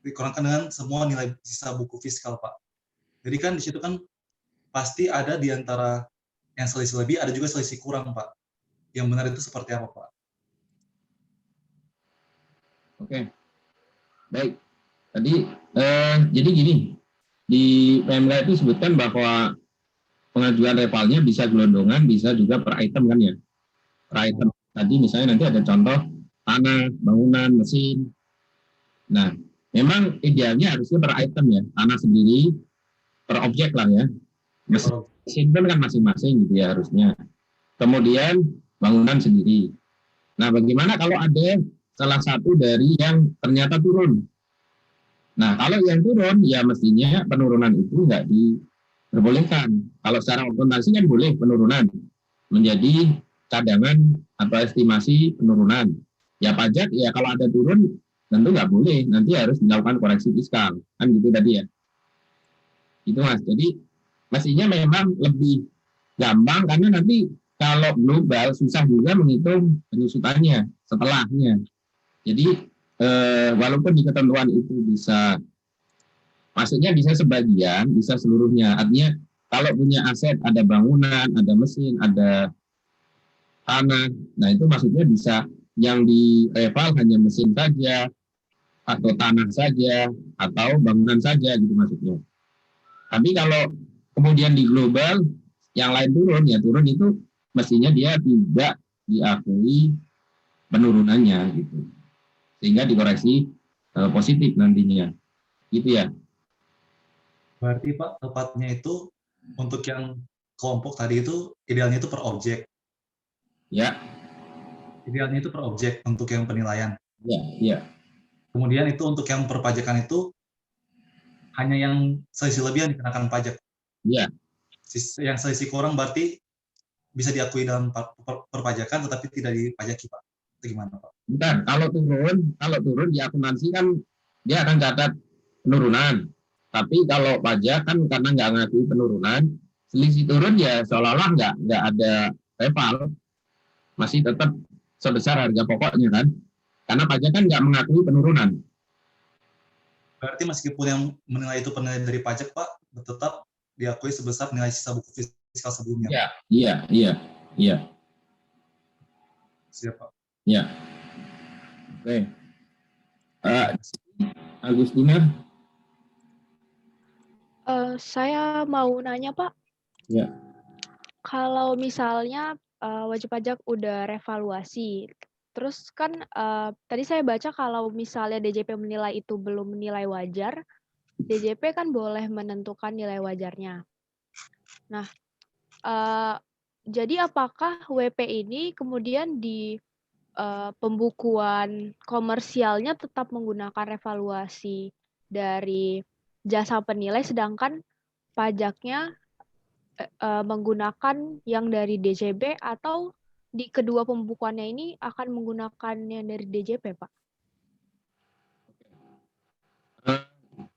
dikurangkan dengan semua nilai sisa buku fiskal Pak. Jadi kan di situ kan pasti ada di antara yang selisih lebih, ada juga selisih kurang Pak. Yang benar itu seperti apa Pak? Oke, baik. Tadi jadi gini, di PMK itu sebutkan bahwa pengajuan revalnya bisa gelondongan, bisa juga per item kan ya. Per item tadi misalnya nanti ada contoh tanah, bangunan, mesin. Nah, memang idealnya harusnya per item ya, tanah sendiri, per objek lah ya. Mesin kan masing-masing gitu ya harusnya. Kemudian bangunan sendiri. Nah, bagaimana kalau ada salah satu dari yang ternyata turun? Nah, kalau yang turun, ya mestinya penurunan itu nggak diperbolehkan. Kalau secara akuntansi kan boleh penurunan menjadi cadangan atau estimasi penurunan. Ya pajak, ya kalau ada turun, tentu nggak boleh. Nanti harus dilakukan koreksi fiskal. Kan gitu tadi ya. Itu Mas. Jadi, mestinya memang lebih gampang, karena nanti kalau global, susah juga menghitung penyusutannya setelahnya. Jadi, walaupun di ketentuan itu bisa, maksudnya bisa sebagian, bisa seluruhnya. Artinya kalau punya aset, ada bangunan, ada mesin, ada tanah, nah itu maksudnya bisa yang di reval hanya mesin saja, atau tanah saja, atau bangunan saja gitu maksudnya. Tapi kalau kemudian di global, yang lain turun, ya turun itu mestinya dia tidak diakui penurunannya gitu. Sehingga dikoreksi positif nantinya, gitu ya. Berarti Pak, tepatnya itu untuk yang kelompok tadi itu idealnya itu per objek. Ya. Idealnya itu per objek untuk yang penilaian. Ya. Kemudian itu untuk yang perpajakan itu hanya yang selisih lebih yang dikenakan pajak. Ya. Yang selisih kurang berarti bisa diakui dalam perpajakan tetapi tidak dipajaki Pak. Itu gimana Pak? Bentar, kalau turun di akuntansi kan dia akan catat penurunan. Tapi kalau pajak kan karena nggak ngakui penurunan, selisih turun ya seolah-olah nggak ada reval, masih tetap sebesar harga pokoknya kan, karena pajak kan nggak mengakui penurunan. Berarti meskipun yang menilai itu penilaian dari pajak Pak, tetap diakui sebesar nilai sisa buku fiskal sebelumnya. Iya. Siap Pak. Ya. Oke. Agustina. Saya mau nanya Pak. Ya. Kalau misalnya wajib pajak udah revaluasi, terus kan tadi saya baca kalau misalnya DJP menilai itu belum menilai wajar, DJP kan boleh menentukan nilai wajarnya. Nah, jadi apakah WP ini kemudian di pembukuan komersialnya tetap menggunakan revaluasi dari jasa penilai, sedangkan pajaknya menggunakan yang dari DJP, atau di kedua pembukuannya ini akan menggunakan yang dari DJP, Pak?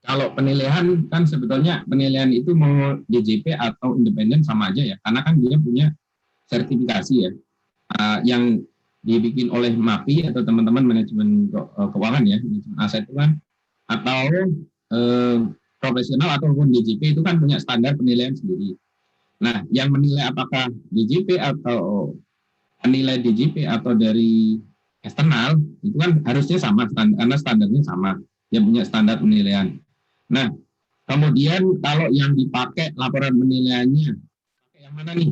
Kalau penilaian kan sebetulnya penilaian itu mau DJP atau independen sama aja ya, karena kan dia punya sertifikasi ya, yang dibikin oleh MAPI atau teman-teman manajemen keuangan ya, manajemen aset itu kan, atau profesional ataupun DJP itu kan punya standar penilaian sendiri. Nah, yang menilai apakah DJP atau penilai DJP atau dari eksternal itu kan harusnya sama, karena standarnya sama, dia punya standar penilaian. Nah, kemudian kalau yang dipakai laporan penilaiannya, pakai yang mana nih?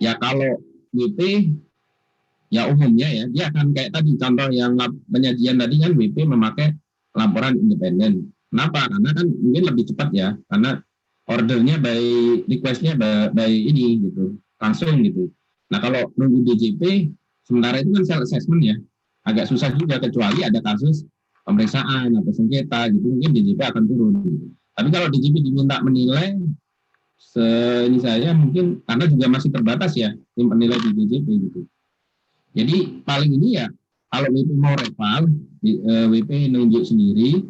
Ya kalau WP, ya umumnya ya, dia akan kayak tadi contoh yang penyajian tadi kan WP memakai laporan independen. Kenapa? Karena kan mungkin lebih cepat ya, karena ordernya by request-nya by ini gitu, langsung gitu. Nah kalau nunggu DJP, sementara itu kan self assessment ya, agak susah juga kecuali ada kasus pemeriksaan atau sengketa gitu, mungkin DJP akan turun. Tapi kalau DJP diminta menilai, ini saya mungkin karena juga masih terbatas ya tim penilai di DJP gitu. Jadi paling ini ya kalau WP mau reval, WP nunjuk sendiri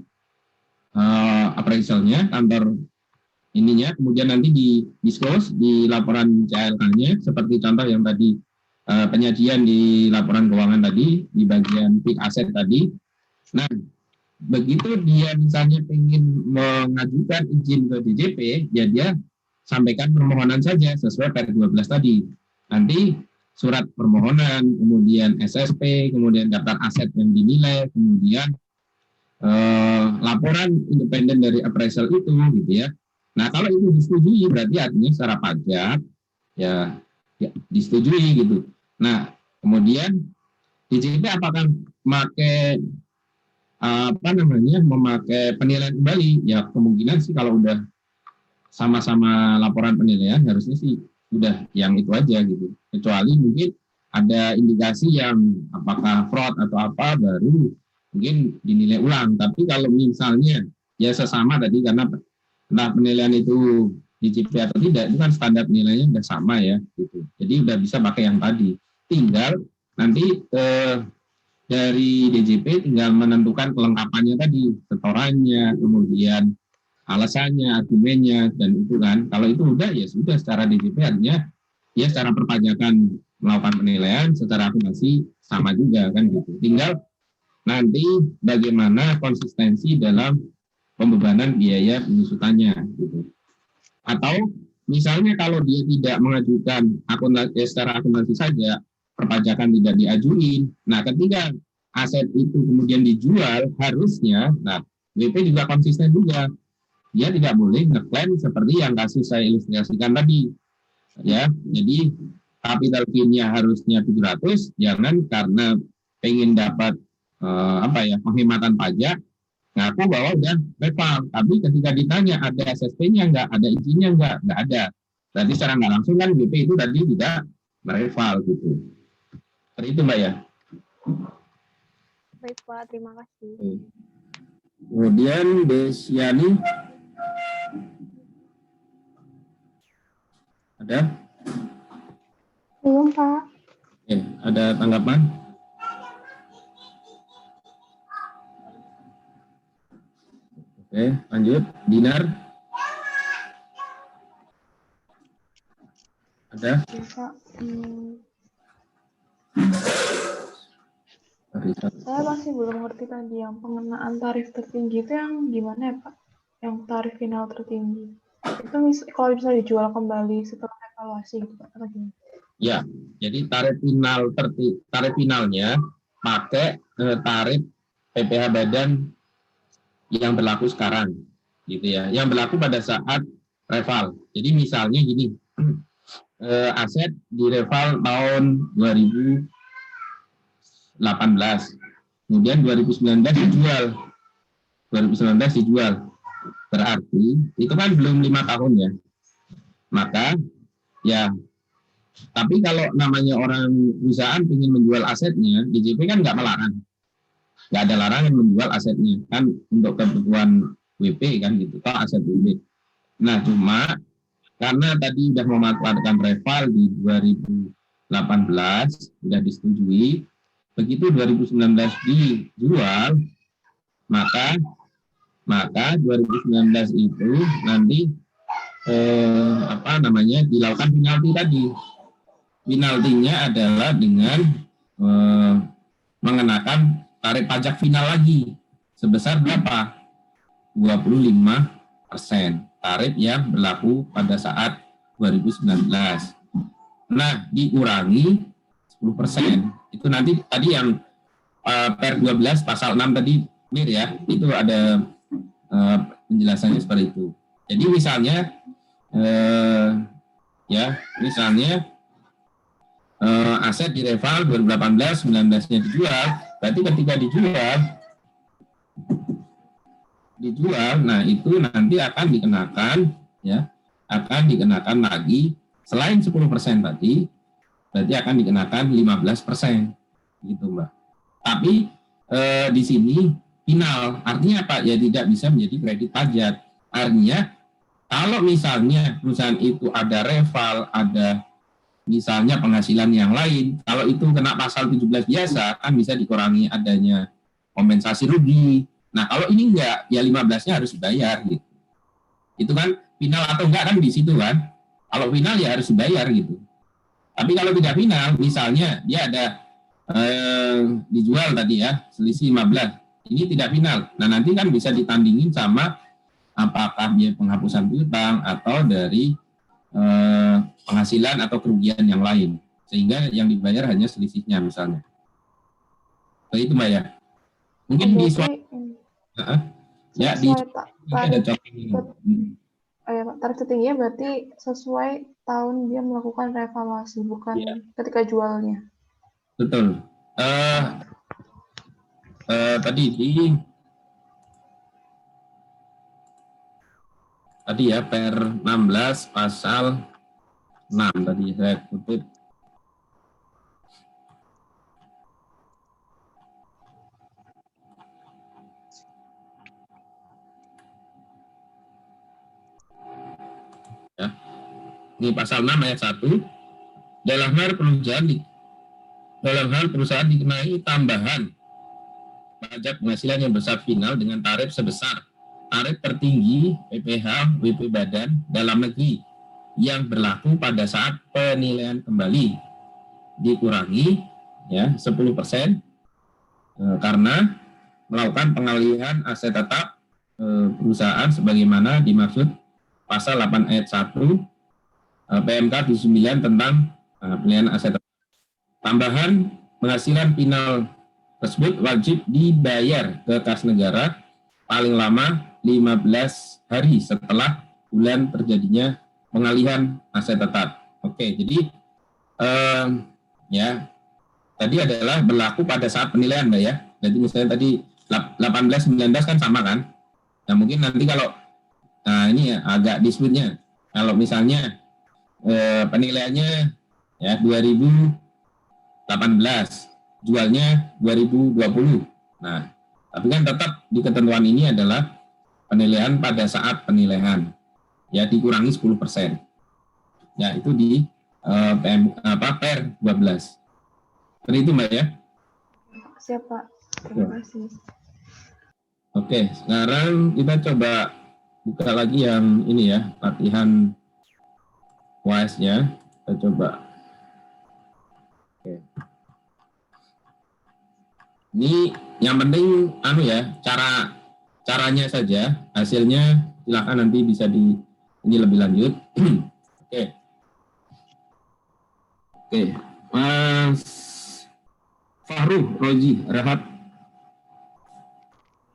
appraisalnya kantor ininya, kemudian nanti di disclose di laporan CLK-nya seperti contoh yang tadi penyajian di laporan keuangan tadi di bagian fixed aset tadi. Nah, begitu dia misalnya ingin mengajukan izin ke DJP, ya dia sampaikan permohonan saja sesuai per 12 tadi. Nanti surat permohonan, kemudian SSP, kemudian daftar aset yang dinilai, kemudian laporan independen dari appraisal itu, gitu ya. Nah, kalau itu disetujui, berarti artinya secara pajak ya disetujui gitu. Nah, kemudian DJP apakah memakai memakai penilaian kembali? Ya kemungkinan sih kalau udah sama-sama laporan penilaian harusnya sih udah yang itu aja gitu. Kecuali mungkin ada indikasi yang apakah fraud atau apa baru mungkin dinilai ulang. Tapi kalau misalnya ya sesama tadi karena entah penilaian itu DJP atau tidak, itu kan standar penilaiannya udah sama ya gitu. Jadi udah bisa pakai yang tadi. Tinggal nanti dari DJP tinggal menentukan kelengkapannya tadi, setorannya, kemudian alasannya, argumennya, dan itu kan. Kalau itu udah ya sudah secara DJP artinya ya secara perpajakan melakukan penilaian, secara akuntansi sama juga kan gitu. Tinggal nanti bagaimana konsistensi dalam pembebanan biaya penyusutannya gitu. Atau misalnya kalau dia tidak mengajukan secara akuntansi saja, perpajakan tidak diajuin. Nah, ketika aset itu kemudian dijual, harusnya, nah, WP juga konsisten juga. Dia tidak boleh ngeklaim seperti yang kasus saya ilustrasikan tadi. Ya, jadi capital gain-nya harusnya 700, jangan karena pengen dapat penghematan pajak, ngaku bahwa udah reval. Tapi ketika ditanya ada SSP-nya nggak, ada izinnya nggak ada. Berarti secara nggak langsung kan WP itu tadi tidak mereval gitu. Seperti itu Mbak ya. Baik Pak, terima kasih. Kemudian Desiani. Ada? Belum, Pak. Ada tanggapan? Oke, lanjut. Dinar? Ada? Ya, Pak. Saya masih belum ngerti tadi yang pengenaan tarif tertinggi itu yang gimana ya, Pak? Yang tarif final tertinggi. Itu kalau bisa dijual kembali setelah evaluasi gitu, Pak, atau gimana? Ya, jadi tarif finalnya pakai tarif PPh badan yang berlaku sekarang, gitu ya. Yang berlaku pada saat reval. Jadi misalnya gini, aset di reval tahun 2018, kemudian 2019 dijual. 2019 dijual. Berarti itu kan belum 5 tahun ya. Maka ya, tapi kalau namanya orang perusahaan ingin menjual asetnya, DJP kan nggak melarang. Nggak ada larangan menjual asetnya. Kan untuk kebutuhan WP kan gitu, atau aset WP. Nah, cuma karena tadi sudah memanfaatkan reval di 2018, sudah disetujui, begitu 2019 dijual, maka 2019 itu nanti dilakukan penalti tadi. Penaltinya adalah dengan mengenakan tarif pajak final lagi sebesar berapa? 25%. Tarif yang berlaku pada saat 2019. Nah, dikurangi 10%. Itu nanti tadi yang per 12 pasal 6 tadi, Mir ya, itu ada penjelasannya seperti itu. Jadi misalnya aset di reval 2018, 19-nya dijual, berarti ketika dijual, nah itu nanti akan dikenakan lagi selain 10% tadi, berarti akan dikenakan 15%, gitu Mbak. Tapi di sini final, artinya apa? Ya tidak bisa menjadi kredit pajak. Artinya kalau misalnya perusahaan itu ada reval, ada misalnya penghasilan yang lain, kalau itu kena pasal 17 biasa, kan bisa dikurangi adanya kompensasi rugi. Nah, kalau ini enggak, ya 15-nya harus dibayar gitu. Itu kan final atau enggak kan di situ kan. Kalau final ya harus dibayar gitu. Tapi kalau tidak final, misalnya dia ada dijual tadi ya, selisih 15. Ini tidak final. Nah, nanti kan bisa ditandingin sama apakah dia penghapusan piutang atau dari penghasilan atau kerugian yang lain, sehingga yang dibayar hanya selisihnya misalnya. Begitu Mbak ya. Mungkin di tarif tertingginya berarti sesuai tahun dia melakukan revaluasi, bukan ketika jualnya. Betul. Tadi ya per 16 pasal 6 tadi saya kutip. Ya. Ini pasal 6 ayat 1. Dalam hal perusahaan dikenai tambahan pajak penghasilan yang besar final dengan tarif sebesar tarif tertinggi PPh WP Badan dalam negeri yang berlaku pada saat penilaian kembali dikurangi ya 10% karena melakukan pengalihan aset tetap perusahaan sebagaimana dimaksud pasal 8 ayat 1 PMK 79 tentang penilaian aset tetap. Tambahan penghasilan final tersebut wajib dibayar ke kas negara paling lama 15 hari setelah bulan terjadinya pengalihan aset tetap. Oke, jadi tadi adalah berlaku pada saat penilaian Mbak ya. Jadi misalnya tadi 18-19 kan sama kan? Nah mungkin nanti kalau ini ya agak disputnya. Kalau misalnya penilaiannya ya 2018, jualnya 2020. Nah, tapi kan tetap di ketentuan ini adalah penilaian pada saat penilaian. Ya dikurangi 10%. Ya itu di per 12. Seperti itu Mbak ya. Siap Pak. Terima kasih. Oke, sekarang kita coba buka lagi yang ini ya, latihan WAS-nya. Kita coba. Oke. Ini yang penting caranya saja, hasilnya silakan nanti bisa ini lebih lanjut. Oke. Mas Fahru Rozi Rehat.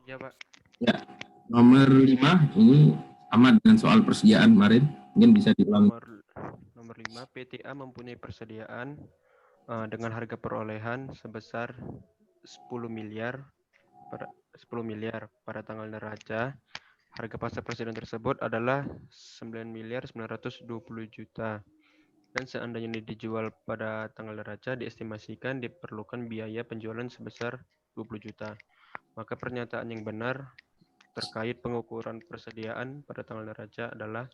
Ya Pak. Ya, nomor 5 ini sama dengan soal persediaan kemarin, mungkin bisa diulang. Nomor 5, PTA mempunyai persediaan dengan harga perolehan sebesar 10 miliar miliar. Pada tanggal neraca, harga pasar presiden tersebut adalah 9.920 juta. Dan seandainya ini dijual pada tanggal neraca, diestimasikan diperlukan biaya penjualan sebesar 20 juta. Maka pernyataan yang benar terkait pengukuran persediaan pada tanggal neraca adalah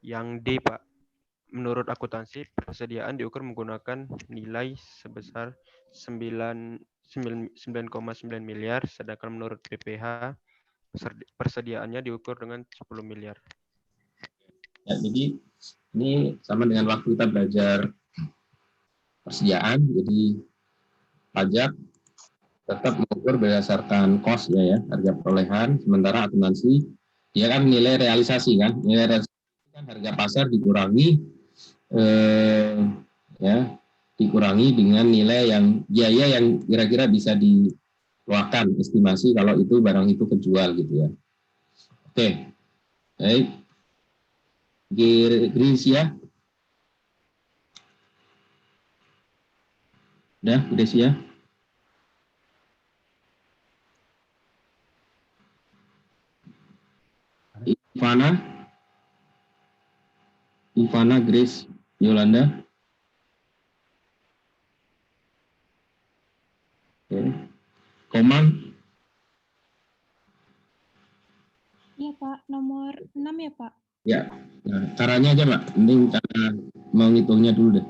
yang D, Pak. Menurut akuntansi, persediaan diukur menggunakan nilai sebesar 9,9 miliar, sedangkan menurut BPH, persediaannya diukur dengan 10 miliar. Ya, jadi ini sama dengan waktu kita belajar persediaan, jadi pajak tetap mengukur berdasarkan cost ya, harga perolehan, sementara akuntansi dia kan nilai realisasi kan, nilai realisasi kan harga pasar dikurangi dikurangi dengan nilai yang biaya yang kira-kira bisa dikeluarkan estimasi kalau itu barang itu kejual gitu ya. Oke, baik. Grisia, udah Grisia. Ivana, Grace, Yolanda. Oke. Komang. Iya Pak, nomor 6 ya Pak? Ya, nah, caranya aja Pak, mending cara menghitungnya dulu deh.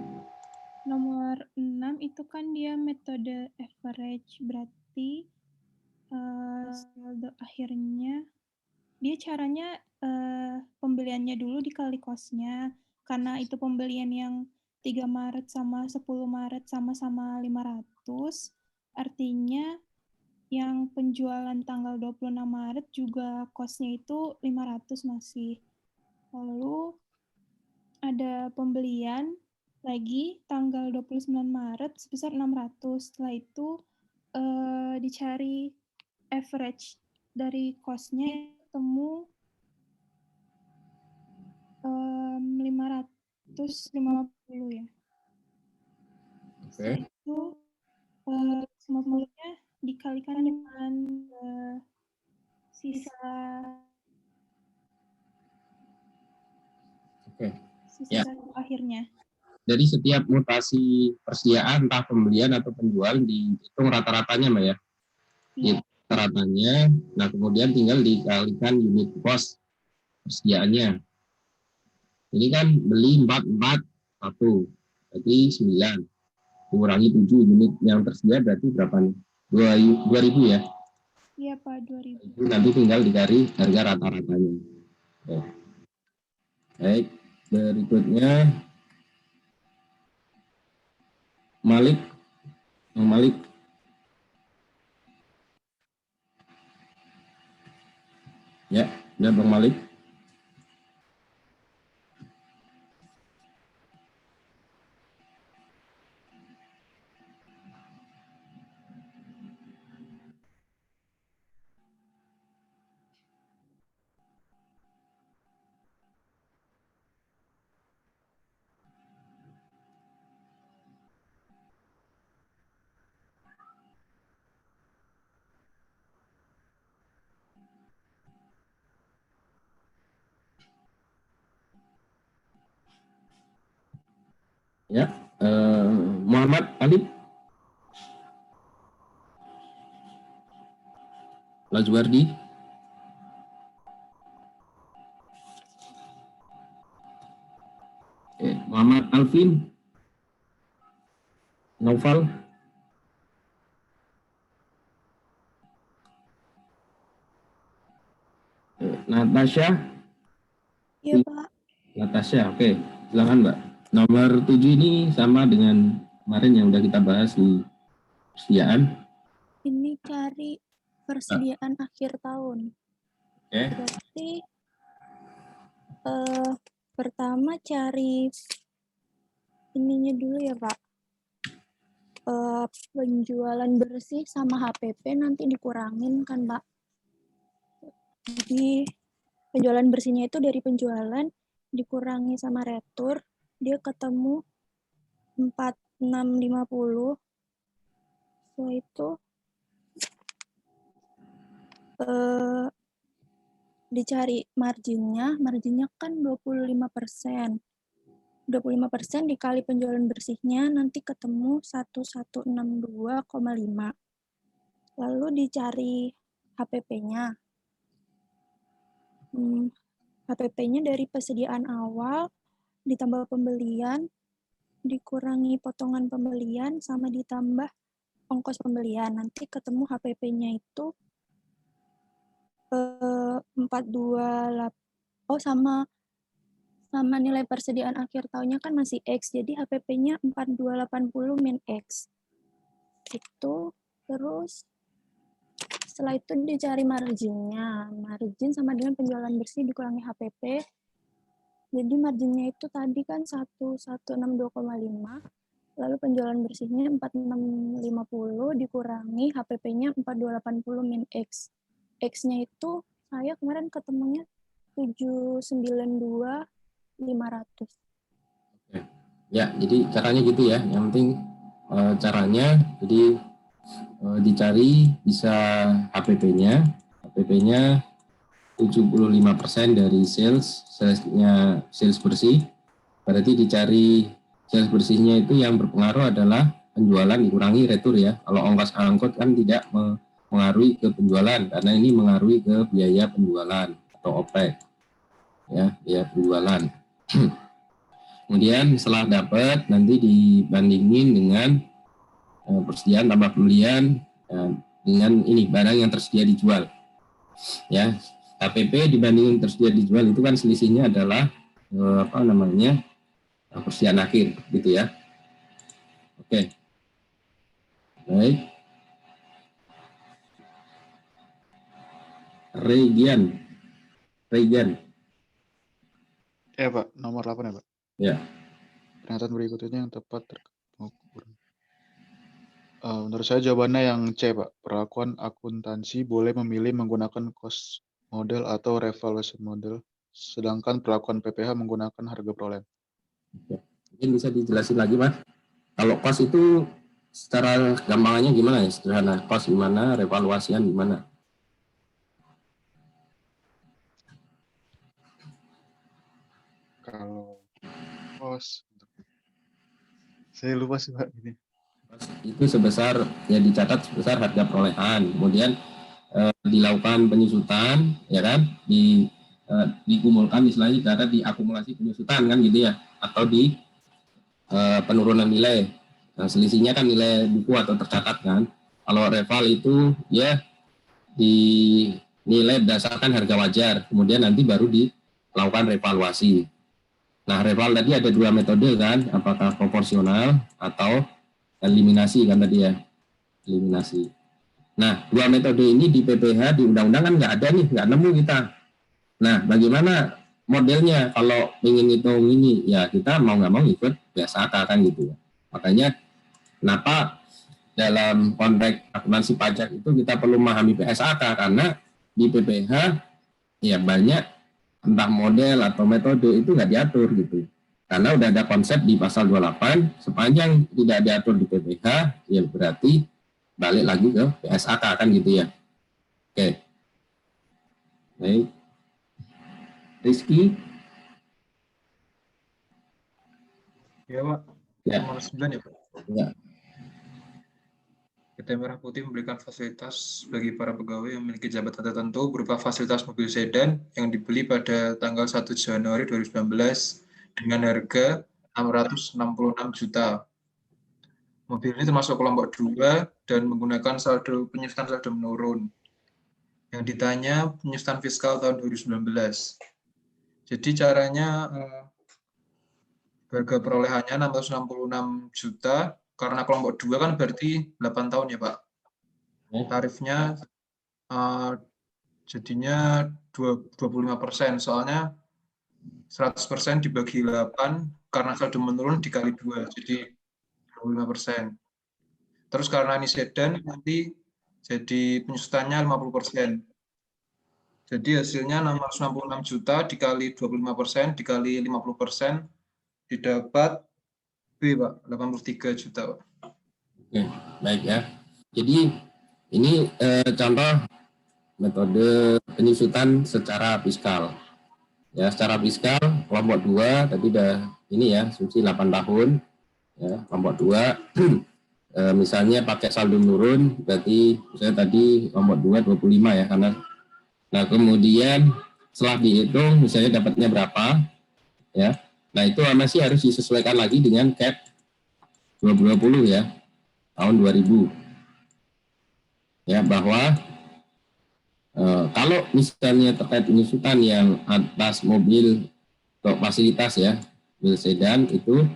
Nomor 6 itu kan dia metode average, berarti saldo akhirnya, dia caranya pembeliannya dulu dikali cost-nya, karena itu pembelian yang 3 Maret sama 10 Maret sama-sama 500, artinya yang penjualan tanggal 26 Maret juga cost-nya itu 500 masih. Lalu ada pembelian lagi tanggal 29 Maret sebesar 600. Setelah itu dicari average dari cost-nya, ketemu 550 ya. Setelah itu 550-nya dikalikan dengan sisa Ya. akhirnya. Jadi setiap mutasi persediaan entah pembelian atau penjual dihitung rata-ratanya Mbak ya. Iya. Rata-ratanya, nah kemudian tinggal dikalikan unit cost persediaannya. Ini kan beli 1, berarti 9. Kurangi 7 unit yang tersedia berarti berapa nih? 2.000 ya? Iya Pak, 2.000. Nanti tinggal dicari harga rata-ratanya. Oke. Baik, berikutnya Malik. Bang Malik. Ya, udah Bang Malik. Ya, Muhammad Alif. Lajuardi. Muhammad Alvin. Noval. Natasha. Iya Pak. Natasha, oke. Silakan Mbak. Nomor 7 ini sama dengan kemarin yang udah kita bahas di persediaan. Ini cari persediaan akhir tahun. Oke. Berarti pertama cari ininya dulu ya Pak. Penjualan bersih sama HPP nanti dikurangin kan Pak. Jadi penjualan bersihnya itu dari penjualan dikurangi sama retur, dia ketemu 4.650. Setelah itu dicari marginnya kan 25%. 25% dikali penjualan bersihnya nanti ketemu 1162,5. Lalu dicari HPP-nya. HPP-nya dari persediaan awal ditambah pembelian, dikurangi potongan pembelian, sama ditambah ongkos pembelian. Nanti ketemu HPP-nya itu 428. Oh, sama nilai persediaan akhir tahunnya kan masih X. Jadi HPP-nya 4280 min X. Itu terus setelah itu dicari marginnya. Margin sama dengan penjualan bersih dikurangi HPP. Jadi marginnya itu tadi kan 1162,5. Lalu penjualan bersihnya 4650 dikurangi HPP-nya 4280 min X. X-nya itu saya kemarin ketemunya 792.500. Ya, jadi caranya gitu ya. Yang penting caranya jadi dicari bisa HPP-nya. HPP-nya 75% dari salesnya sales bersih. Berarti dicari sales bersihnya itu yang berpengaruh adalah penjualan dikurangi retur ya. Kalau ongkos angkut kan tidak mengaruhi ke penjualan karena ini mengaruhi ke biaya penjualan atau OPEX ya, biaya penjualan. Kemudian setelah dapat nanti dibandingin dengan persediaan tambah pembelian dengan ini barang yang tersedia dijual ya. HPP dibandingin tersedia dijual itu kan selisihnya adalah persediaan akhir gitu ya. Oke. Baik. Regian. Ya Pak, nomor 8 ya Pak. Ya. Pernyataan berikutnya yang tepat menurut saya jawabannya yang C Pak. Perlakuan akuntansi boleh memilih menggunakan cost model atau revaluation model, sedangkan perlakuan PPH menggunakan harga perolehan. Mungkin bisa dijelasin lagi Mas. Kalau cost itu secara gampangannya gimana ya? Sederhana. Cost gimana, revaluasian gimana? Kalau cost, saya lupa sih Pak ini. Itu sebesar ya dicatat sebesar harga perolehan, kemudian dilakukan penyusutan ya kan, dikumpulkan istilahnya cara diakumulasi penyusutan kan gitu ya, atau di penurunan nilai. Nah, selisihnya kan nilai buku atau tercatat kan. Kalau reval itu ya dinilai berdasarkan harga wajar, kemudian nanti baru dilakukan revaluasi. Nah, reval tadi ada dua metode kan, apakah proporsional atau eliminasi kan tadi ya, eliminasi. Nah, dua metode ini di PPH di undang-undang kan nggak ada nih, nggak nemu kita. Nah, bagaimana modelnya kalau ingin hitung ini? Ya kita mau nggak mau ikut PSAK kan gitu ya. Makanya kenapa dalam konteks akuntansi pajak itu kita perlu memahami PSAK, karena di PPH ya banyak entah model atau metode itu nggak diatur gitu. Karena udah ada konsep di pasal 28, sepanjang tidak diatur di PPH, ya berarti balik lagi ke PSAK kan gitu ya. Oke. Baik. Rizky? Ya Pak, Ya. nomor 9 ya Pak. Ya. PT Merah Putih memberikan fasilitas bagi para pegawai yang memiliki jabatan tertentu berupa fasilitas mobil sedan yang dibeli pada tanggal 1 Januari 2019 dengan harga 666 juta. Mobil ini termasuk kelompok 2 dan menggunakan saldo penyusutan saldo menurun. Yang ditanya penyusutan fiskal tahun 2019. Jadi caranya harga perolehannya 666 juta, karena kelompok 2 kan berarti 8 tahun ya Pak. Tarifnya jadinya 25%, soalnya 100% dibagi 8, karena saldo menurun dikali 2, jadi 25%. Terus karena ini sedan, nanti jadi penyusutannya 50%. Jadi hasilnya 666 juta dikali 25% dikali 50%, didapat B, Pak, 83 juta, Pak. Oke, baik ya. Jadi ini contoh metode penyusutan secara fiskal. Ya, secara fiskal kelompok 2 tadi udah ini ya, asumsi 8 tahun. Ya, kelompok 2 misalnya pakai saldo menurun, berarti misalnya tadi kelompok 2 25 ya, karena nah kemudian setelah dihitung misalnya dapatnya berapa ya. Nah, itu masih harus disesuaikan lagi dengan cap 2020 ya, tahun 2000. Ya, bahwa kalau misalnya terkait penyusutan yang atas mobil atau fasilitas ya, mobil sedan itu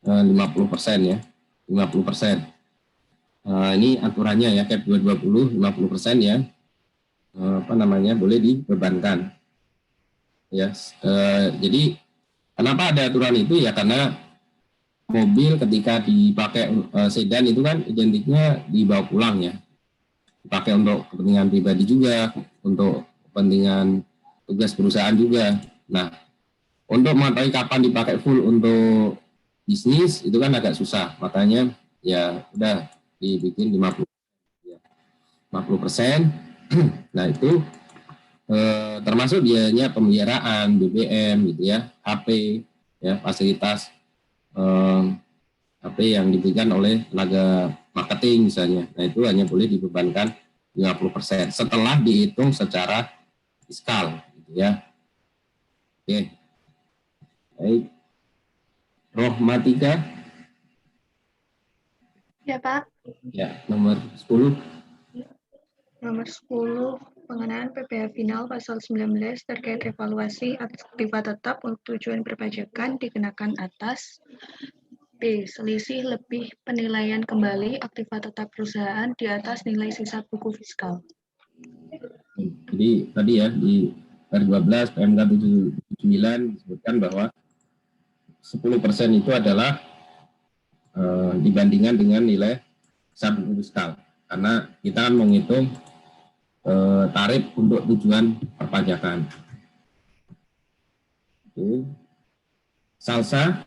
50% ya, 50%. Ini aturannya ya, cap 220 50% ya, boleh dibebankan. Ya, jadi kenapa ada aturan itu ya, karena mobil ketika dipakai sedan itu kan identiknya dibawa pulang ya, dipakai untuk kepentingan pribadi juga, untuk kepentingan tugas perusahaan juga. Nah, untuk mengetahui kapan dipakai full untuk bisnis itu kan agak susah, makanya ya udah dibikin 50%. Nah, itu termasuk biayanya pemeliharaan BBM gitu ya, HP ya, fasilitas HP yang diberikan oleh tenaga marketing misalnya. Nah, itu hanya boleh dibebankan 50% setelah dihitung secara fiskal gitu ya. Oke. Baik. Rohmatika. Ya, Pak. Ya, nomor 10. Nomor 10, pengenaan PPh final pasal 19 terkait evaluasi aktiva tetap untuk tujuan perpajakan dikenakan atas B. Selisih lebih penilaian kembali aktiva tetap perusahaan di atas nilai sisa buku fiskal. Jadi tadi ya di R12 PMK 79 disebutkan bahwa 10% itu adalah dibandingkan dengan nilai sisa buku fiskal, karena kita kan menghitung tarif untuk tujuan perpajakan. Oke. Salsa.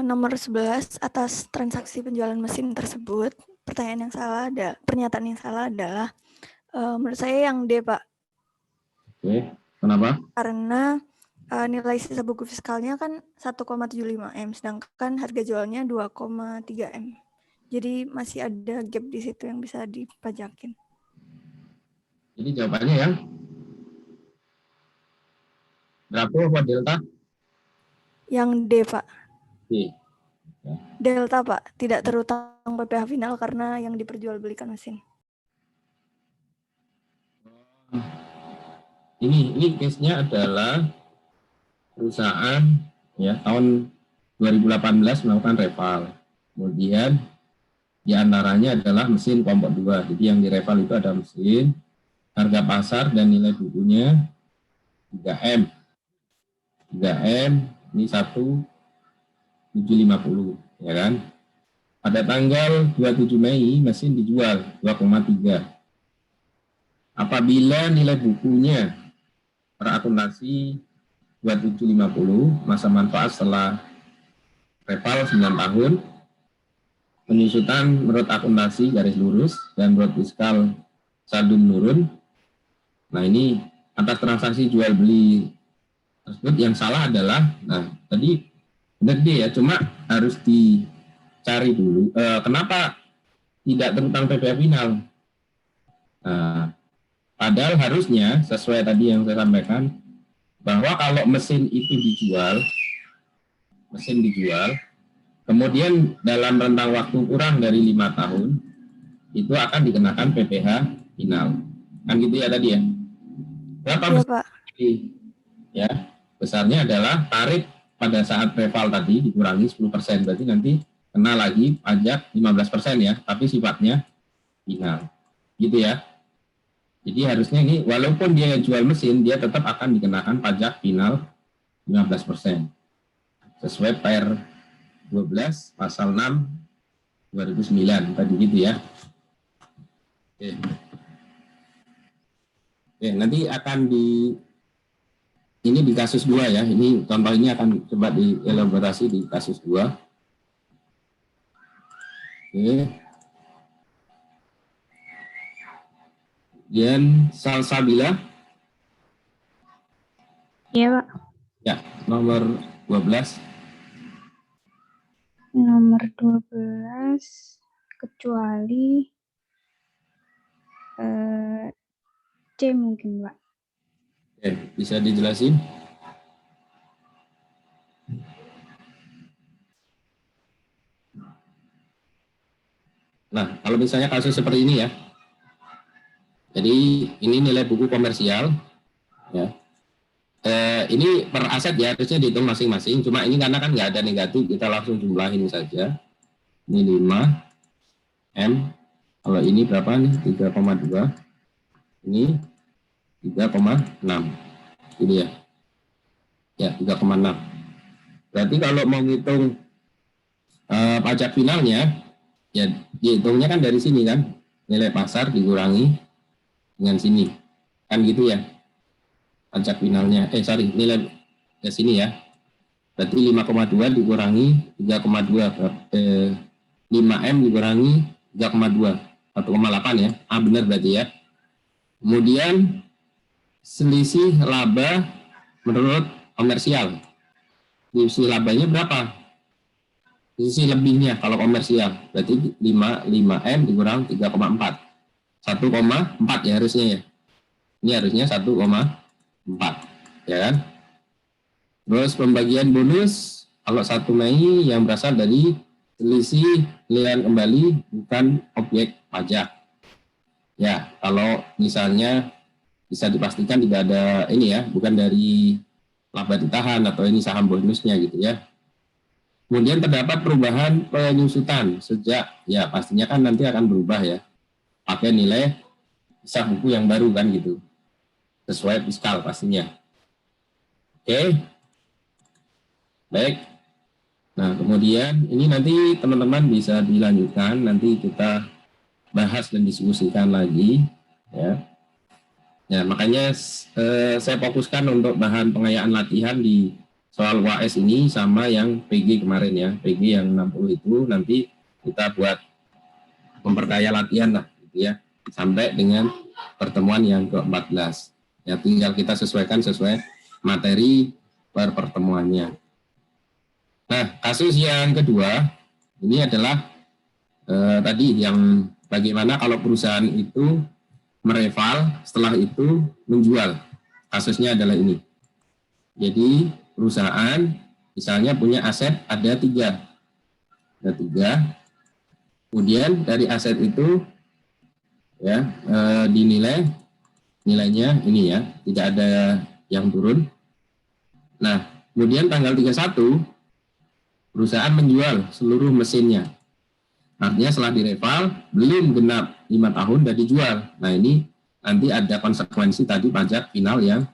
Nomor 11 atas transaksi penjualan mesin tersebut, pernyataan yang salah adalah menurut saya yang D, Pak. Oke, kenapa? Karena nilai sisa buku fiskalnya kan 1,75 M, sedangkan harga jualnya 2,3 M. Jadi masih ada gap di situ yang bisa dipajakin. Jadi jawabannya yang berapa apa delta? Yang D, Pak. D. Delta, Pak. Tidak terutang PPh final karena yang diperjualbelikan mesin. Ini case-nya adalah perusahaan ya tahun 2018 melakukan reval. Kemudian di antaranya adalah mesin kelompok 2. Jadi yang direval itu ada mesin, harga pasar dan nilai bukunya 3M. 3M ini 1.750 ya kan. Pada tanggal 27 Mei mesin dijual 2,3. Apabila nilai bukunya per akuntansi 2750, masa manfaat setelah reval 9 tahun, penyusutan menurut akuntansi garis lurus dan menurut fiskal saldo menurun. Nah, ini atas transaksi jual beli tersebut yang salah adalah, nah tadi benar dia ya, cuma harus dicari dulu kenapa tidak terutang PPh final. Nah, padahal harusnya sesuai tadi yang saya sampaikan bahwa kalau mesin itu dijual, kemudian dalam rentang waktu kurang dari 5 tahun itu akan dikenakan PPh final, kan gitu ya tadi ya. Berapa ya, Pak? Ya, besarnya adalah tarif pada saat reval tadi dikurangi 10%, berarti nanti kena lagi pajak 15% ya, tapi sifatnya final, gitu ya. Jadi harusnya ini walaupun dia jual mesin, dia tetap akan dikenakan pajak final 15%. Sesuai PR 12 pasal 6 2009 tadi gitu ya. Oke. Oke, nanti akan ini di kasus 2 ya. Ini contoh ini akan coba dielaborasi di kasus 2. Oke. Kemudian Salsabila. Iya, Pak. Ya, nomor 12. Nomor 12, kecuali C mungkin, Pak. Oke, bisa dijelasin? Nah, kalau misalnya kasus seperti ini ya. Jadi ini nilai buku komersial ya. Ini per aset ya, harusnya dihitung masing-masing. Cuma ini karena kan nggak ada negatif, kita langsung jumlahin saja. Ini 5 M. Kalau ini berapa nih? 3,2. Ini 3,6. Ini ya. Ya, 3,6. Berarti kalau mau ngitung pajak finalnya, ya dihitungnya kan dari sini kan. Nilai pasar dikurangi dengan sini. Kan gitu ya. Pajak finalnya, nilai ke sini ya. Berarti 5,2 dikurangi 3,2, 5M dikurangi 3,2, 1,8 ya. Benar berarti ya. Kemudian selisih laba menurut komersial. Selisih labanya berapa? Selisih lebihnya kalau komersial. Berarti 5M dikurang 3,4. 1,4 ya harusnya ya. Ini harusnya 1,4 ya kan. Terus pembagian bonus kalau 1 Mei yang berasal dari selisih nilai kembali bukan objek pajak. Ya, kalau misalnya bisa dipastikan tidak ada ini ya, bukan dari laba ditahan atau ini saham bonusnya gitu ya. Kemudian terdapat perubahan penyusutan sejak ya pastinya kan nanti akan berubah ya. Pakai nilai hisab buku yang baru kan gitu. Sesuai fiskal pastinya. Oke. Baik. Nah, kemudian ini nanti teman-teman bisa dilanjutkan, nanti kita bahas dan diskusikan lagi ya. Ya, makanya saya fokuskan untuk bahan pengayaan latihan di soal UAS ini sama yang PG kemarin ya. PG yang 60 itu nanti kita buat memperkaya latihan lah gitu ya. Sampai dengan pertemuan yang ke-14. Ya, tinggal kita sesuaikan sesuai materi per pertemuannya. Nah, kasus yang kedua ini adalah tadi yang bagaimana kalau perusahaan itu mereval, setelah itu menjual. Kasusnya adalah ini. Jadi perusahaan misalnya punya aset ada 3. Ada 3. Kemudian dari aset itu ya nilainya ini ya, tidak ada yang turun. Nah, kemudian tanggal 31 perusahaan menjual seluruh mesinnya. Artinya setelah direval belum genap 5 tahun dan dijual. Nah, ini nanti ada konsekuensi tadi pajak final yang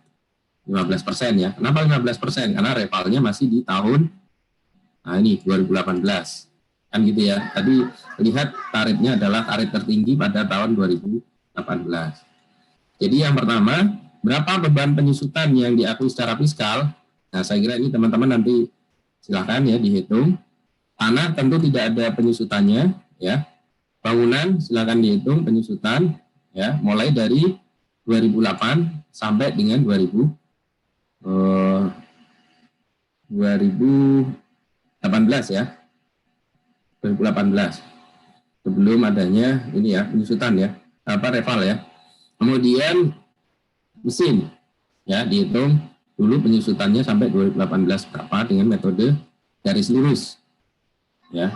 15% ya. Kenapa 15%? Karena revalnya masih di tahun 2018. Kan gitu ya. Tadi lihat tarifnya adalah tarif tertinggi pada tahun 2018. Jadi yang pertama, berapa beban penyusutan yang diakui secara fiskal? Nah, saya kira ini teman-teman nanti silakan ya dihitung. Tanah tentu tidak ada penyusutannya ya. Bangunan silakan dihitung penyusutan ya, mulai dari 2008 sampai dengan 2018 ya. 2018. Sebelum adanya ini ya, penyusutan ya. Reval ya. Kemudian mesin ya, dihitung dulu penyusutannya sampai 2018 berapa dengan metode garis lurus ya.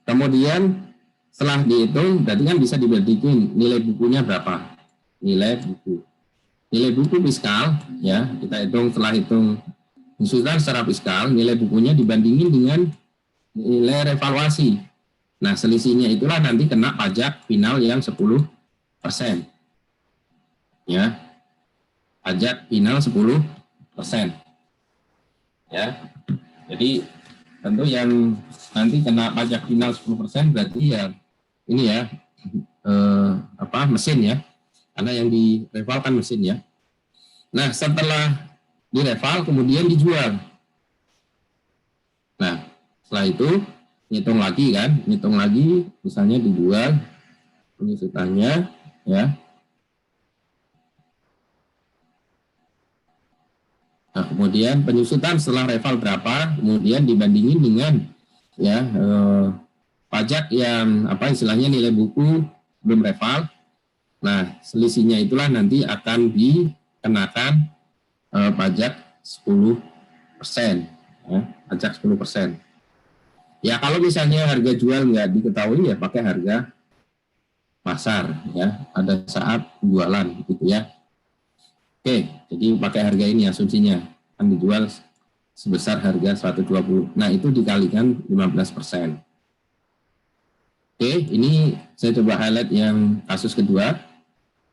Kemudian setelah dihitung berarti kan bisa dibandingin nilai bukunya berapa, nilai buku fiskal ya, kita hitung. Setelah hitung penyusutan secara fiskal, nilai bukunya dibandingin dengan nilai revaluasi. Nah, selisihnya itulah nanti kena pajak final yang 10%. Ya. Pajak final 10%. Ya. Jadi tentu yang nanti kena pajak final 10% berarti ya ini ya mesin ya. Karena yang direval kan mesin ya. Nah, setelah direval kemudian dijual. Nah, setelah itu ngitung lagi misalnya dijual penyusutannya, ya. Nah, kemudian penyusutan setelah reval berapa, kemudian dibandingin dengan ya pajak yang apa istilahnya nilai buku belum reval. Nah, selisihnya itulah nanti akan dikenakan pajak 10%, ya, pajak 10%. Ya kalau misalnya harga jual nggak diketahui ya pakai harga pasar ya pada saat jualan gitu ya. Oke, jadi pakai harga ini asumsinya kan dijual sebesar harga 120. Nah, itu dikalikan 15%. Oke, ini saya coba highlight yang kasus kedua.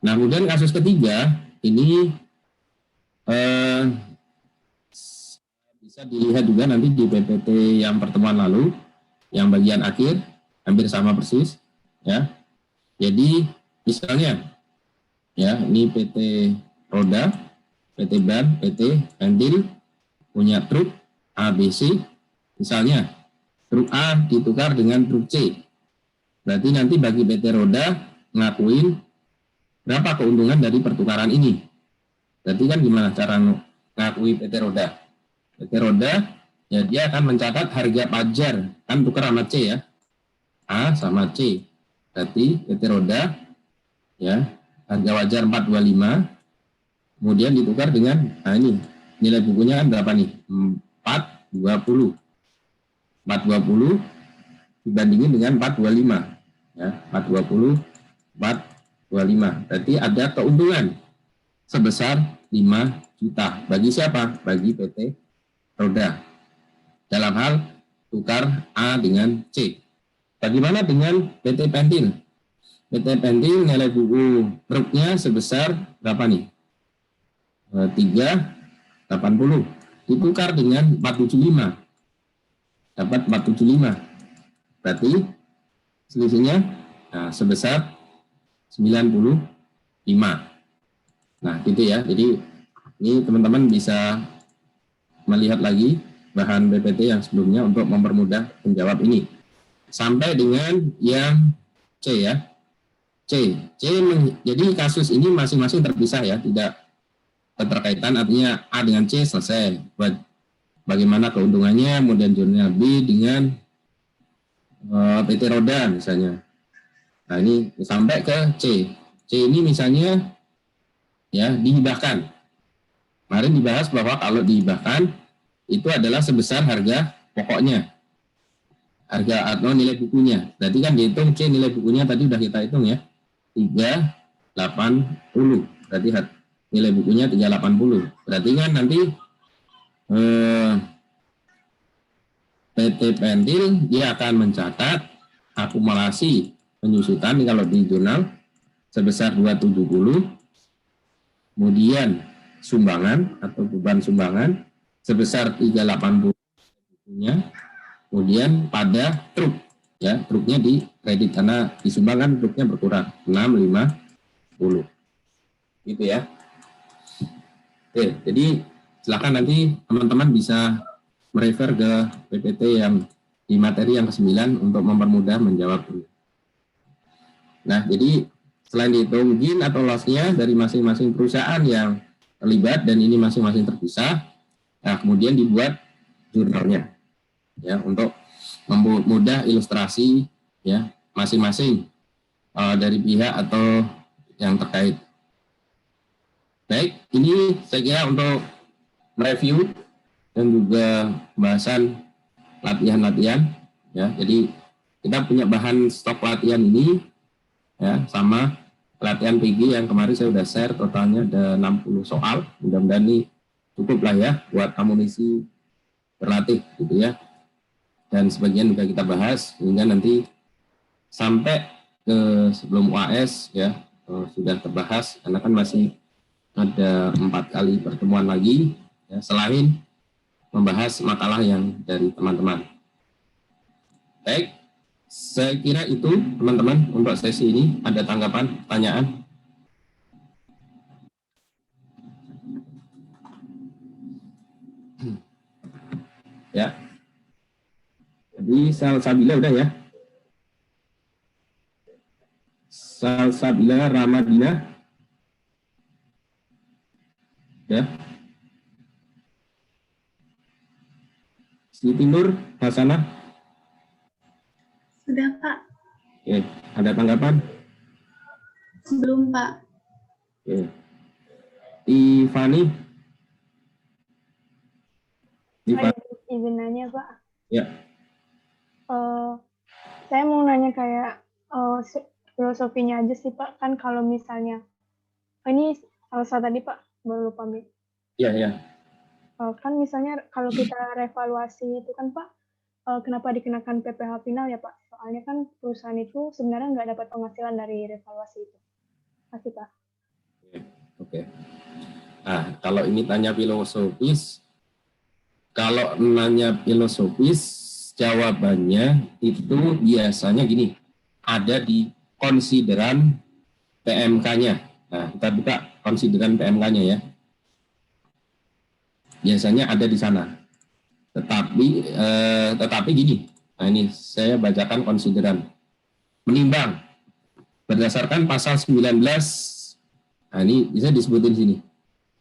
Nah, kemudian kasus ketiga ini bisa dilihat juga nanti di PPT yang pertemuan lalu, yang bagian akhir hampir sama persis ya. Jadi misalnya ya, ini PT Roda, PT Ban, PT Pentil punya truk ABC, misalnya truk A ditukar dengan truk C. Berarti nanti bagi PT Roda ngakuin berapa keuntungan dari pertukaran ini. Berarti kan gimana cara ngakui PT Roda? PT Roda ya dia akan mencatat harga pajar, kan tukar sama C ya. A sama C. Berarti PT Roda ya harga wajar 425, kemudian ditukar dengan, nah ini nilai bukunya kan berapa nih? 420. 420 dibandingin dengan 425 ya, 420 425. Berarti ada keuntungan sebesar 5 juta. Bagi siapa? Bagi PT Roda. Dalam hal tukar A dengan C. Bagaimana dengan PT Pentil? PT Pentil nilai buku truknya sebesar berapa nih? 380 ditukar dengan 475 dapat 475, berarti selisihnya sebesar 95. Nah gitu ya, jadi ini teman-teman bisa melihat lagi bahan PPT yang sebelumnya untuk mempermudah menjawab ini sampai dengan yang C ya. Jadi kasus ini masing-masing terpisah ya, tidak keterkaitan, artinya A dengan C selesai. Bagaimana keuntungannya, kemudian jurnal B dengan PT Roda misalnya. Nah ini sampai ke C. C ini misalnya ya dihibahkan. Kemarin dibahas bahwa kalau dihibahkan itu adalah sebesar harga pokoknya, harga atau nilai bukunya. Berarti kan dihitung C nilai bukunya tadi udah kita hitung ya, 380. Berarti nilai bukunya 380. Berarti kan nanti PT Pentil dia akan mencatat akumulasi penyusutan kalau di jurnal sebesar 270, kemudian sumbangan atau beban sumbangan sebesar 380 bukunya, kemudian pada truk ya, truknya di kredit karena disumbangkan truknya berkurang 650 gitu ya. Oke, jadi silakan nanti teman-teman bisa merefer ke PPT yang di materi yang ke-9 untuk mempermudah menjawab ini. Nah, jadi selain dihitung gain atau loss-nya dari masing-masing perusahaan yang terlibat dan ini masing-masing terpisah, nah kemudian dibuat jurnalnya ya untuk mempermudah ilustrasi ya masing-masing dari pihak atau yang terkait. Baik, ini saya kira untuk mereview dan juga pembahasan latihan-latihan ya. Jadi kita punya bahan stok latihan ini ya, sama latihan PG yang kemarin saya sudah share, totalnya ada 60 soal. Mudah-mudahan ini cukup lah ya buat amunisi berlatih gitu ya. Dan sebagian juga kita bahas sehingga nanti sampai ke sebelum UAS ya sudah terbahas, karena kan masih ada 4 kali pertemuan lagi ya, selain membahas makalah yang dari teman-teman. Baik, saya kira itu teman-teman untuk sesi ini. Ada tanggapan, pertanyaan? Ya. Jadi Salsabila udah ya? Salsabila Ramadina. Ya. Siti Nur Hasanah. Sudah, Pak. Oke, ada tanggapan? Belum, Pak. Oke. Tiffany. Izin nanya, Pak. Ya. Saya mau nanya kayak filosofinya aja sih, Pak. Kan kalau misalnya, ini Salsa tadi, Pak, baru lupa. Iya, iya. Kan misalnya kalau kita revaluasi itu kan, Pak, kenapa dikenakan PPh final ya, Pak? Soalnya kan perusahaan itu sebenarnya nggak dapat penghasilan dari revaluasi itu. Makasih, Pak. Oke. Nah, kalau ini tanya filosofis, jawabannya itu biasanya gini, ada di konsideran PMK-nya. Nah, kita buka konsideran PMK-nya ya. Biasanya ada di sana. Tetapi gini, nah ini saya bacakan konsideran. Menimbang berdasarkan pasal 19, nah ini bisa disebutin sini.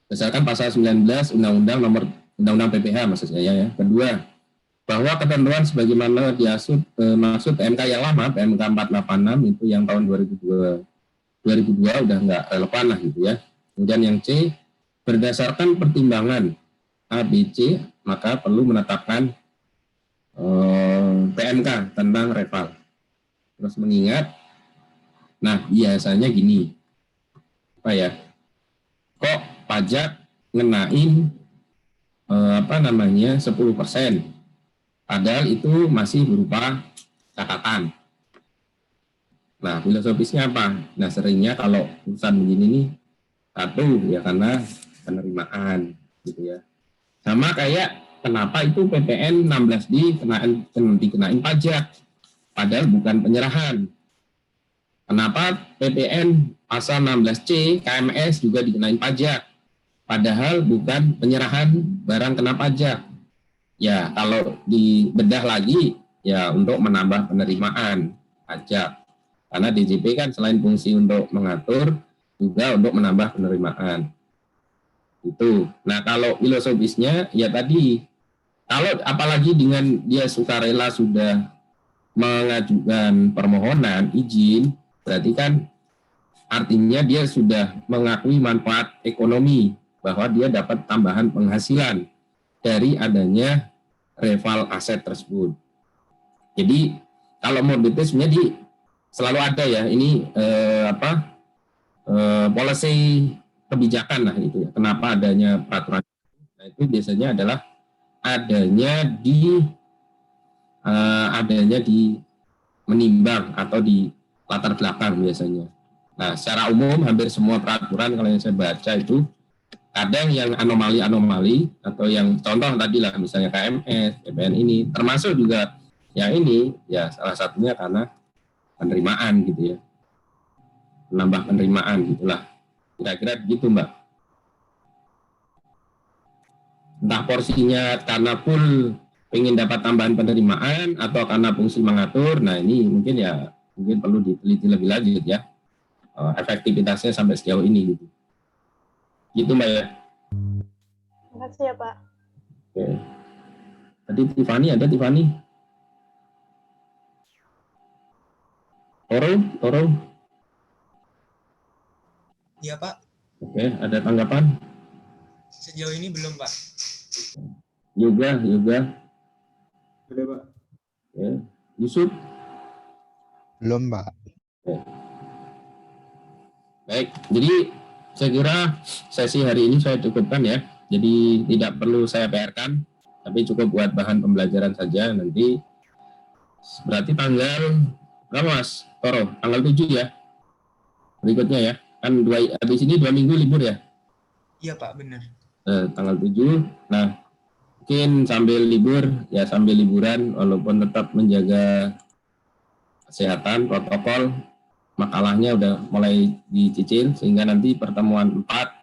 Berdasarkan pasal 19 Undang-Undang PPH maksud saya ya. Kedua, bahwa ketentuan sebagaimana maksud PMK yang lama, PMK 486 itu yang tahun 2002 udah nggak relevan lah gitu ya. Kemudian yang C, berdasarkan pertimbangan ABC, maka perlu menetapkan PMK tentang reval. Terus mengingat, nah biasanya gini, apa ya? Kok pajak ngenain 10%, padahal itu masih berupa catatan. Nah, filosofisnya apa? Nah, seringnya kalau urusan begini nih, satu ya karena penerimaan gitu ya. Sama kayak kenapa itu PPN 16D dikenain pajak, padahal bukan penyerahan. Kenapa PPN pasal 16C KMS juga dikenain pajak, padahal bukan penyerahan barang kena pajak. Ya, kalau dibedah lagi, ya untuk menambah penerimaan pajak. Karena DJP kan selain fungsi untuk mengatur, juga untuk menambah penerimaan. Itu. Nah, kalau filosofisnya, ya tadi, kalau apalagi dengan dia sukarela sudah mengajukan permohonan izin, berarti kan artinya dia sudah mengakui manfaat ekonomi, bahwa dia dapat tambahan penghasilan dari adanya reval aset tersebut. Jadi kalau mau detail sebenarnya selalu ada ya ini policy kebijakan lah itu ya. Kenapa adanya peraturan? Nah, itu biasanya adalah adanya di menimbang atau di latar belakang biasanya. Nah, secara umum hampir semua peraturan kalau yang saya baca itu kadang yang anomali atau yang contoh tadi lah misalnya KMS, PPN ini termasuk juga yang ini ya salah satunya karena penerimaan gitu ya. Menambah penerimaan gitulah. Kira-kira begitu, Mbak. Entah porsinya karena full pengen dapat tambahan penerimaan atau karena fungsi mengatur. Nah, ini mungkin perlu diteliti lebih lanjut ya. Efektivitasnya sampai sejauh ini gitu. Gitu, Mbak ya. Terima kasih ya, Pak. Oke. Tadi Tiffany ada Tiffany. Toro. Iya, Pak. Oke, ada tanggapan? Sejauh ini belum, Pak. Yoga. Ada, Pak. Oke. Yusuf? Belum, Pak. Oke. Baik, jadi saya kira sesi hari ini saya cukupkan ya. Jadi tidak perlu saya PR-kan, tapi cukup buat bahan pembelajaran saja. Nanti berarti tanggal berapa, Mas Toro? Tanggal 7 ya? Berikutnya ya? Kan habis ini 2 minggu libur ya? Iya, Pak, benar. Tanggal 7. Nah, mungkin sambil liburan, walaupun tetap menjaga kesehatan, protokol, makalahnya udah mulai dicicil, sehingga nanti pertemuan 4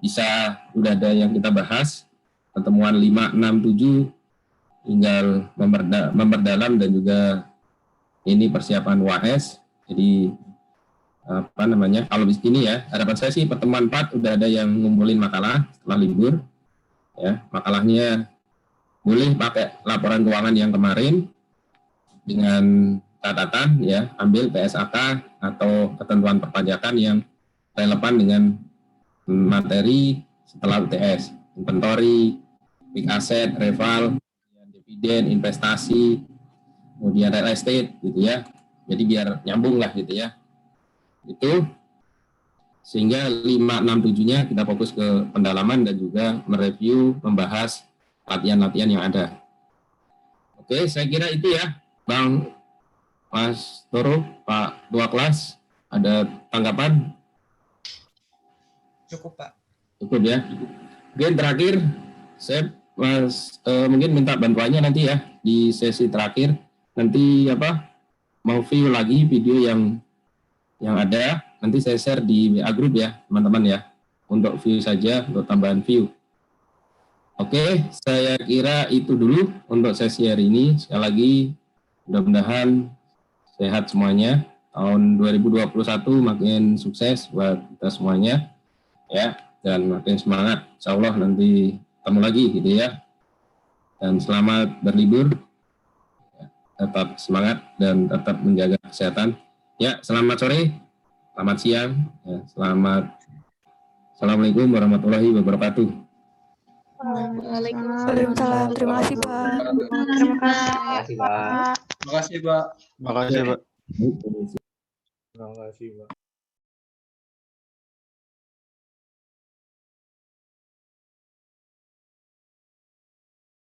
bisa udah ada yang kita bahas. Pertemuan 5, 6, 7 tinggal memperdalam dan juga ini persiapan UAS. Jadi kalau di sini ya, harapan saya sih pertemuan 4 udah ada yang ngumpulin makalah setelah libur. Ya, makalahnya boleh pakai laporan keuangan yang kemarin dengan catatan ya, ambil PSAK atau ketentuan perpajakan yang relevan dengan materi setelah UTS, inventory, fixed asset, reval, dividen, investasi, kemudian real estate gitu ya. Jadi biar nyambung lah gitu ya. Itu sehingga 5, 6, 7-nya kita fokus ke pendalaman dan juga mereview, membahas latihan-latihan yang ada. Oke, saya kira itu ya, Bang Mas Toro, Pak Tua Kelas, ada tanggapan? Cukup, Pak. Cukup ya. Mungkin terakhir, saya mungkin minta bantuannya nanti ya, di sesi terakhir, nanti mau view lagi video yang ada, nanti saya share di WA Group ya, teman-teman ya, untuk view saja, untuk tambahan view. Oke, saya kira itu dulu untuk sesi hari ini. Sekali lagi, mudah-mudahan sehat semuanya. Tahun 2021 makin sukses buat kita semuanya, ya, dan makin semangat. Insya Allah nanti ketemu lagi gitu ya. Dan selamat berlibur. Tetap semangat dan tetap menjaga kesehatan. Ya, selamat sore, selamat siang, ya, Assalamualaikum warahmatullahi wabarakatuh. Waalaikumsalam. Terima kasih, Pak. Terima kasih, Pak. Terima kasih, Pak. Terima kasih, Pak.